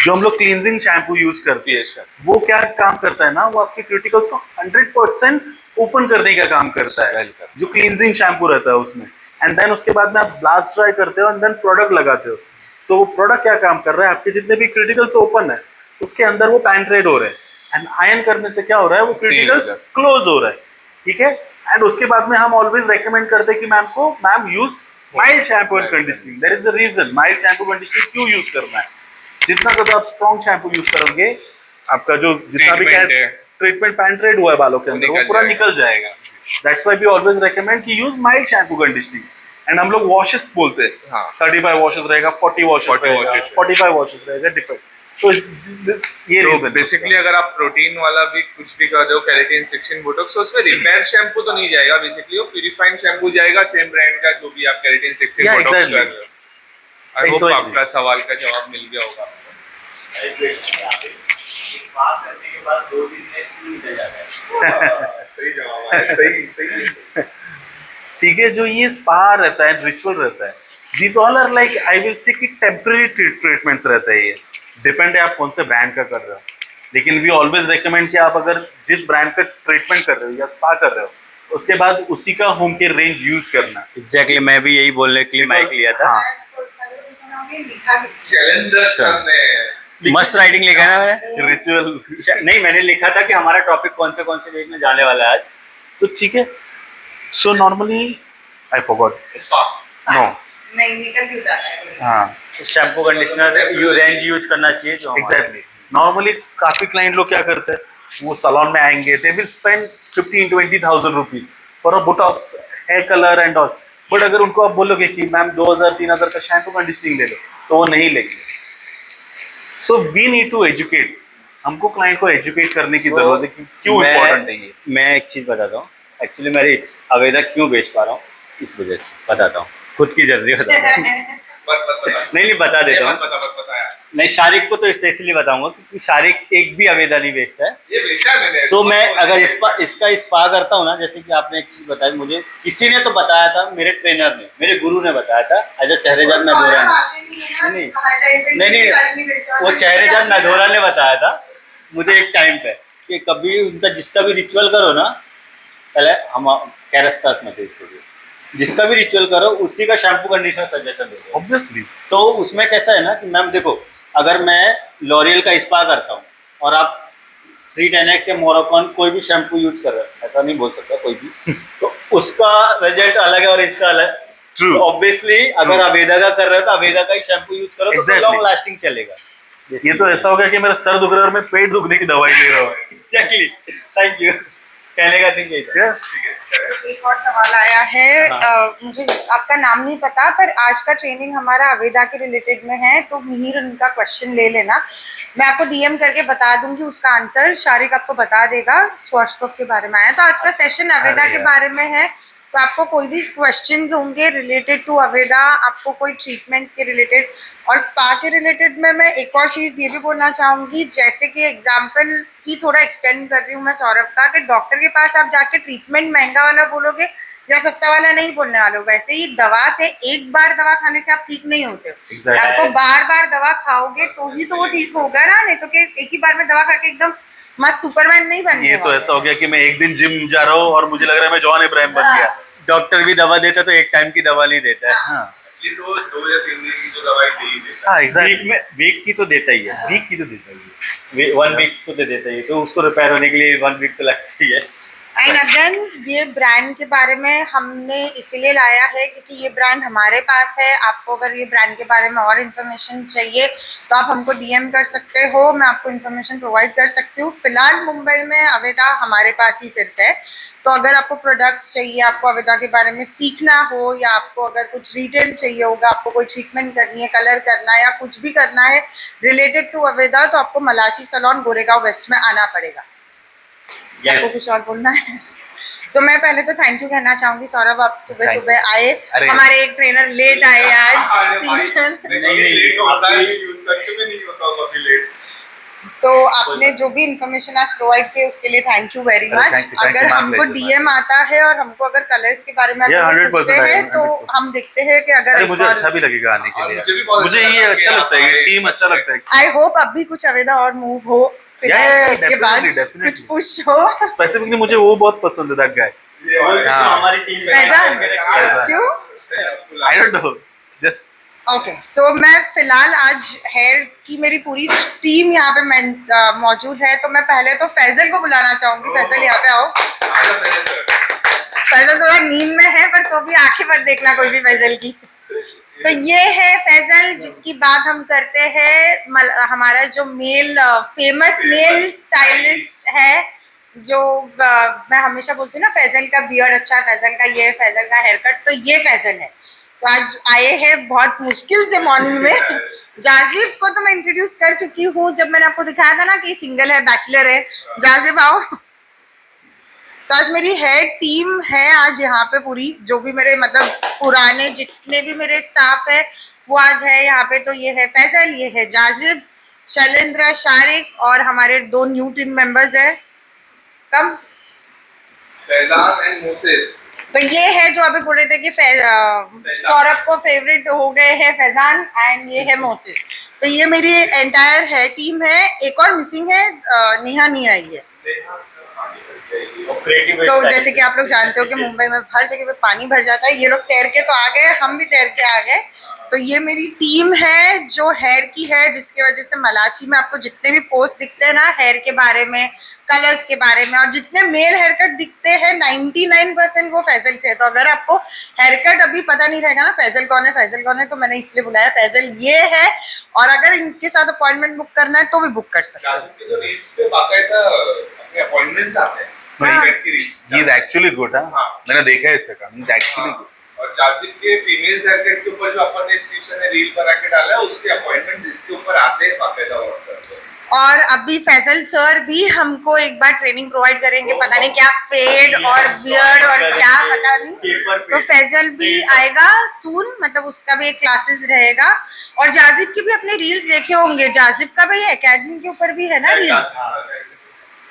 जो हम लोग क्लींजिंग शैम्पू यूज करती है वो क्या काम करता है ना, वो आपके क्यूटिकल्स को 100% ओपन करने का काम करता है, जो क्लींजिंग शैम्पू रहता है उसमें। एंड देन उसके बाद में आप ब्लास्ट ड्राई करते हो एंड देन प्रोडक्ट लगाते हो, सो वो प्रोडक्ट क्या काम कर रहा है, आपके जितने भी क्रिटिकल्स ओपन है उसके अंदर वो पेनिट्रेट हो रहे हैं, एंड आयन करने से क्या हो रहा है, वो क्रिटिकल्स क्लोज हो रहा है, ठीक है। एंड उसके बाद में हम ऑलवेज रेकमेंड करते हैं कि ma'am use mild shampoo and conditioning. There is a reason mild shampoo conditioning क्यों यूज करना है। जितना ज्यादा आप स्ट्रॉन्ग शैम्पू यूज करोगे, आपका जो जितना भी ट्रीटमेंट पेनिट्रेट हुआ है बालों के अंदर वो पूरा निकल जाएगा। That's why we always recommend कि use mild shampoo conditioning. And हम लोग वॉशेस बोलते हैं, हाँ। 35 वॉशेस रहेगा, 40 वॉशेस रहेगा, 45 वॉशेस रहेगा, डिपेंड। तो ये तो रीजन बेसिकली अगर आप प्रोटीन वाला भी कुछ भी कर रहे हो, केराटिन सेक्शन बोटॉक्स, तो उसमें रिपेयर शैम्पू तो नहीं जाएगा, बेसिकली वो प्यूरिफाइंग शैम्पू जाएगा, सेम ब्रांड का जो भी आप keratin section Yeah, Botox exactly. कर रहे हो। I hope XYZ. आपका सवाल का जवाब मिल गया होगा। एक क्वेश्चन यहाँ पे, स्पा करने के बाद 2 दिन में स्कूल निकल जाता है। सही जवाब है, सही। ठीक है। जो ये स्पा रहता है, रिचुअल रहता है, these all are like I will say कि टेम्पररी ट्रीटमेंट्स रहता है। ये डिपेंड है आप कौन से ब्रांड का कर रहे हो, लेकिन वी ऑलवेज रेकमेंड कि आप अगर जिस ब्रांड का ट्रीटमेंट कर रहे हो या स्पा कर रहे हो उसके बाद उसी का होम केयर रेंज यूज करना। एग्जैक्टली मैं भी यही बोलने के लिए माइक लिया था। हाँ। चैलेंजर सर ने मस्त राइटिंग लिखा है ना मैंने। रिचुअल नहीं, मैंने लिखा था कि हमारा टॉपिक कौन से डेट में जाने वाला है आज। सो ठीक है। So normally I forgot spa no. नहीं निकल क्यों जाता है। हाँ शैम्पू कंडीशनर रेंज यूज करना चाहिए जो हमारा- एग्जैक्टली। नॉर्मली काफी क्लाइंट लोग क्या करते हैं, वो सैलून में आएंगे, they will spend 15-20,000 rupees for a botox, hair colour and all. But अगर उनको आप बोलोगे कि मैम 2,000-3,000 का शैम्पू कंडीशनिंग ले लो, तो वो नहीं लेंगे। So we need to educate, हमको क्लाइंट को एजुकेट करने की जरूरत है कि क्यों मैं- इम्पोर्टेंट है ये। मैं एक चीज बताता हूँ, एक्चुअली मेरी अवेदा क्यों बेच पा रहा हूँ इस वजह से बताता हूँ, खुद की जर्नी बताता हूँ। बता नहीं बता देता हूँ। बता यार, नहीं, शारिक को तो इसलिए बताऊंगा क्योंकि शारिक एक भी अवेदा नहीं बेचता है। ये बेचा मैंने। सो मैं अगर इसका स्पा करता हूँ ना, जैसे कि आपने एक चीज बताई मुझे, किसी ने तो बताया था, मेरे ट्रेनर ने, मेरे गुरु ने बताया था, एज अ चेहरेजाद नादोरा ने। नहीं, वो चेहरेजाद नादोरा ने बताया था मुझे एक टाइम पे कि कभी उनका जिसका भी रिचुअल करो ना, पहले हम कैरस्तास में थे इस वजह से, जिसका भी रिचुअल करो उसी का शैम्पू कंडीशनर सजेशन दे दो। ऑब्वियसली तो उसमें कैसा है ना कि मैम देखो, अगर मैं लॉरियल का स्पा करता हूँ और आप 310X या मोराकॉन कोई भी शैम्पू यूज कर रहे हो, ऐसा नहीं बोल सकता कोई भी, तो उसका रिजल्ट अलग है और इसका अलग। True. ऑब्वियसली अगर अवेदा का कर रहे हो तो अवेदा का ही शैम्पू यूज करो तो Exactly. लॉन्ग लास्टिंग चलेगा। ये तो ऐसा हो गया कि मेरा सर दुख रहा है और मैं पेट दुखने की दवाई ले रहा हूँ। Exactly, thank you. कहने का ठीक है। एक और सवाल आया है। हाँ। मुझे आपका नाम नहीं पता, पर आज का ट्रेनिंग हमारा अवेदा के रिलेटेड में है, तो मिहिर उनका क्वेश्चन ले लेना, मैं आपको डीएम करके बता दूंगी उसका आंसर, शारिक आपको बता देगा। स्वास्थ्य के बारे में आया, तो आज का सेशन अवेदा के बारे में है, तो आपको कोई भी क्वेश्चंस होंगे रिलेटेड टू अवेदा, आपको कोई ट्रीटमेंट्स के रिलेटेड और स्पा के रिलेटेड में मैं एक और चीज़ ये भी बोलना चाहूँगी, जैसे कि एग्जाम्पल ही थोड़ा एक्सटेंड कर रही हूँ मैं सौरभ का, कि डॉक्टर के पास आप जाके ट्रीटमेंट महंगा वाला बोलोगे या सस्ता वाला नहीं बोलने वाले हो। वैसे ही दवा से एक बार दवा खाने से आप ठीक नहीं होते हो। Exactly. आपको बार बार दवा खाओगे तो ही तो वो ठीक होगा ना, नहीं तो कि एक ही बार में दवा खा के एकदम मस्त सुपरमैन नहीं बनने ये तो वाले। ऐसा हो गया कि मैं एक दिन जिम जा रहा हूँ और मुझे लग रहा है मैं जॉन इब्राहिम बन गया। डॉक्टर भी दवा देता है तो एक टाइम की दवा नहीं देता है। हाँ एटलीस्ट वो 2 या 3 दिन की जो दवाई दे ही देता है। हाँ एग्जैक्टली। वीक की तो देता ही है, वीक की तो देता है। 1 वीक तो दे देता ही है, तो उसको रिपेयर होने के लिए 1 वीक तो लगती है। एंड अगेन ये ब्रांड के बारे में हमने इसलिए लाया है क्योंकि ये ब्रांड हमारे पास है। आपको अगर ये ब्रांड के बारे में और इन्फॉर्मेशन चाहिए तो आप हमको डीएम कर सकते हो, मैं आपको इन्फॉर्मेशन प्रोवाइड कर सकती हूँ। फिलहाल मुंबई में अवेदा हमारे पास ही सिर्फ है, तो अगर आपको प्रोडक्ट्स चाहिए, आपको अवेदा के बारे में सीखना हो, या आपको अगर कुछ रिटेल चाहिए होगा, आपको कोई ट्रीटमेंट करनी है, कलर करना है या कुछ भी करना है रिलेटेड टू अवेदा, तो आपको मलाची सैलून गोरेगांव वेस्ट में आना पड़ेगा। आपको कुछ और बोलना है? सो मैं पहले तो थैंक यू कहना चाहूंगी सौरभ, आप सुबह Thank सुबह आए, अरे। हमारे एक ट्रेनर लेट आए आज अरे भाई, सीजन, नहीं लेट होता है, सच में नहीं होता कभी लेट। तो आपने जो भी इन्फॉर्मेशन आज प्रोवाइड की उसके लिए थैंक यू वेरी अरे मच। thank you, अगर ma'am, हमको pleasure, डीएम आता है और हमको अगर कलर्स के बारे में Yeah, अगर 100% पूछते हैं आएगा, तो 100%। हम देखते हैं कि अगर अरे एक मुझे और- अच्छा भी लगेगा आने के और लिए। मुझे भी बहुत मुझे अच्छा ये लगा अच्छा कि लगता है, आप ये आए, टीम सच अच्छा में। लगता है। आई होप अभी कुछ अवेदा और मूव हो, Yeah, इसके बाद definitely, definitely. कुछ पुश हो। स्पेसिफिकली मुझे वो बहुत पसंद है, दैट गाय। जो हाँ। हमारी टीम में फैजान, फैजान। क्यों? I don't know, just okay so मैं फिलहाल आज हेयर की मेरी पूरी टीम यहाँ पे मौजूद है, तो मैं पहले तो फैजल को बुलाना चाहूंगी। फैजल यहाँ पे आओ। आजा पहले सर। फैजल थोड़ा नींद में है, पर तो भी आंखें मत देखना कोई भी फैजल की। तो ये है फैजल, जिसकी बात हम करते हैं। हमारा जो फेमस मेल स्टाइलिस्ट है, जो मैं हमेशा बोलती हूँ ना, फैजल का बियर्ड अच्छा है, फैजल का ये, फैजल का हेयर कट, तो ये फैजल है। तो आज आए हैं बहुत मुश्किल से मॉर्निंग में। जाजिब को तो मैं इंट्रोड्यूस कर चुकी हूँ जब मैंने आपको दिखाया था ना कि सिंगल है, बैचलर है। जाजिब आओ। तो आज मेरी हेयर टीम है आज यहाँ पे पूरी, जो भी मेरे मतलब पुराने जितने भी मेरे स्टाफ है वो आज है यहाँ पे। तो ये है फैजल, ये है जाजिब, शैलेंद्र, शारिक और हमारे 2 न्यू टीम मेंबर्स है। कम फैजान एंड मोसेस। तो ये है जो अभी बोल रहे थे कि सौरभ को फेवरेट हो गए हैं फैजान, एंड ये है मोसेस। तो ये मेरी एंटायर है टीम है। एक और मिसिंग है, नेहा नहीं आई है। तो जैसे कि आप लोग जानते हो कि मुंबई में हर जगह पे पानी भर जाता है, ये लोग तैर के तो आ गए, हम भी तैर के आ गए। तो ये मेरी टीम है जो हेयर की है, जिसकी वजह से मलाची में आपको जितने भी पोस्ट दिखते हैं ना हेयर के बारे में, कलर्स के बारे में, और जितने मेल हेयर कट दिखते हैं 99% वो फैजल से है। तो अगर आपको हेयर कट अभी पता नहीं रहेगा ना फैजल कौन है, फैजल कौन है, तो मैंने इसलिए बुलाया फैजल ये है। और अगर इनके साथ अपॉइंटमेंट बुक करना है तो भी बुक कर सकते हो। जाजिब के जो रील्स पे बाकायदा अपने अपॉइंटमेंट्स आते हैं। हाँ। He is actually good. हाँ, मैंने देखा है इसका काम, ही इज एक्चुअली गुड। और जाजिब के फीमेल्स हेयर कट के ऊपर जो अपन ने स्टीशन ने रील बना के डाला है, उसके अपॉइंटमेंट इसके ऊपर आते हैं बाकायदा व्हाट्सएप पे। और अभी फैजल सर भी हमको एक बार ट्रेनिंग प्रोवाइड करेंगे, पता नहीं क्या फेड और बियर्ड और क्या पता नहीं। तो फैजल भी आएगा सून, मतलब उसका भी एक क्लासेस रहेगा। और जाजिब की भी अपने रील्स देखे होंगे, जाजिब का भी एकेडमी के ऊपर भी है ना रील।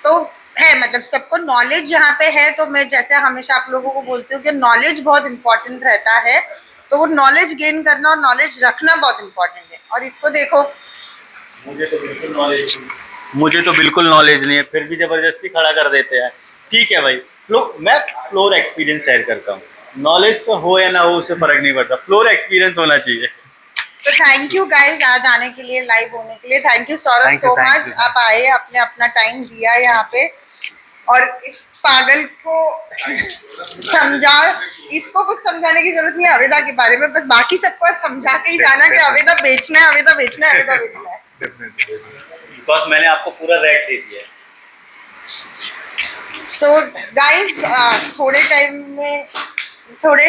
तो है मतलब सबको नॉलेज यहाँ पे है। तो मैं जैसे हमेशा आप लोगों को बोलती हूँ कि नॉलेज बहुत इंपॉर्टेंट रहता है, तो वो नॉलेज गेन करना और नॉलेज रखना बहुत इंपॉर्टेंट है। और इसको देखो, मुझे तो बिल्कुल नॉलेज नहीं है, फिर भी जबरदस्ती खड़ा कर देते हैं। ठीक है भाई, मैं फ्लोर एक्सपीरियंस शेयर करता हूँ। नॉलेज तो हो या ना हो उससे फर्क नहीं पड़ता, फ्लोर एक्सपीरियंस होना चाहिए। तो थैंक यू गाइज आज आने के लिए, लाइव होने के लिए। Thank you Saurabh so much, आप आए, आपने अपना टाइम दिया यहाँ पे। और इस पागल को समझा, इसको कुछ समझाने की जरूरत नहीं है अवेदा के बारे में, बस बाकी सबको समझा के ही जाना कि अवेदा बेचना है, अवेदा बेचना है, अवेदा बेचना है। बिकॉज मैंने आपको पूरा रेट दे दिया है। सो गाइज थोड़े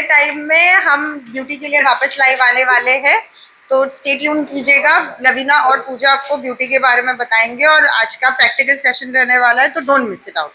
टाइम में हम ब्यूटी के लिए वापस लाइव आने वाले हैं, तो स्टे ट्यून कीजिएगा। लवीना और पूजा आपको ब्यूटी के बारे में बताएंगे, और आज का प्रैक्टिकल सेशन रहने वाला है, तो डोंट मिस इट आउट।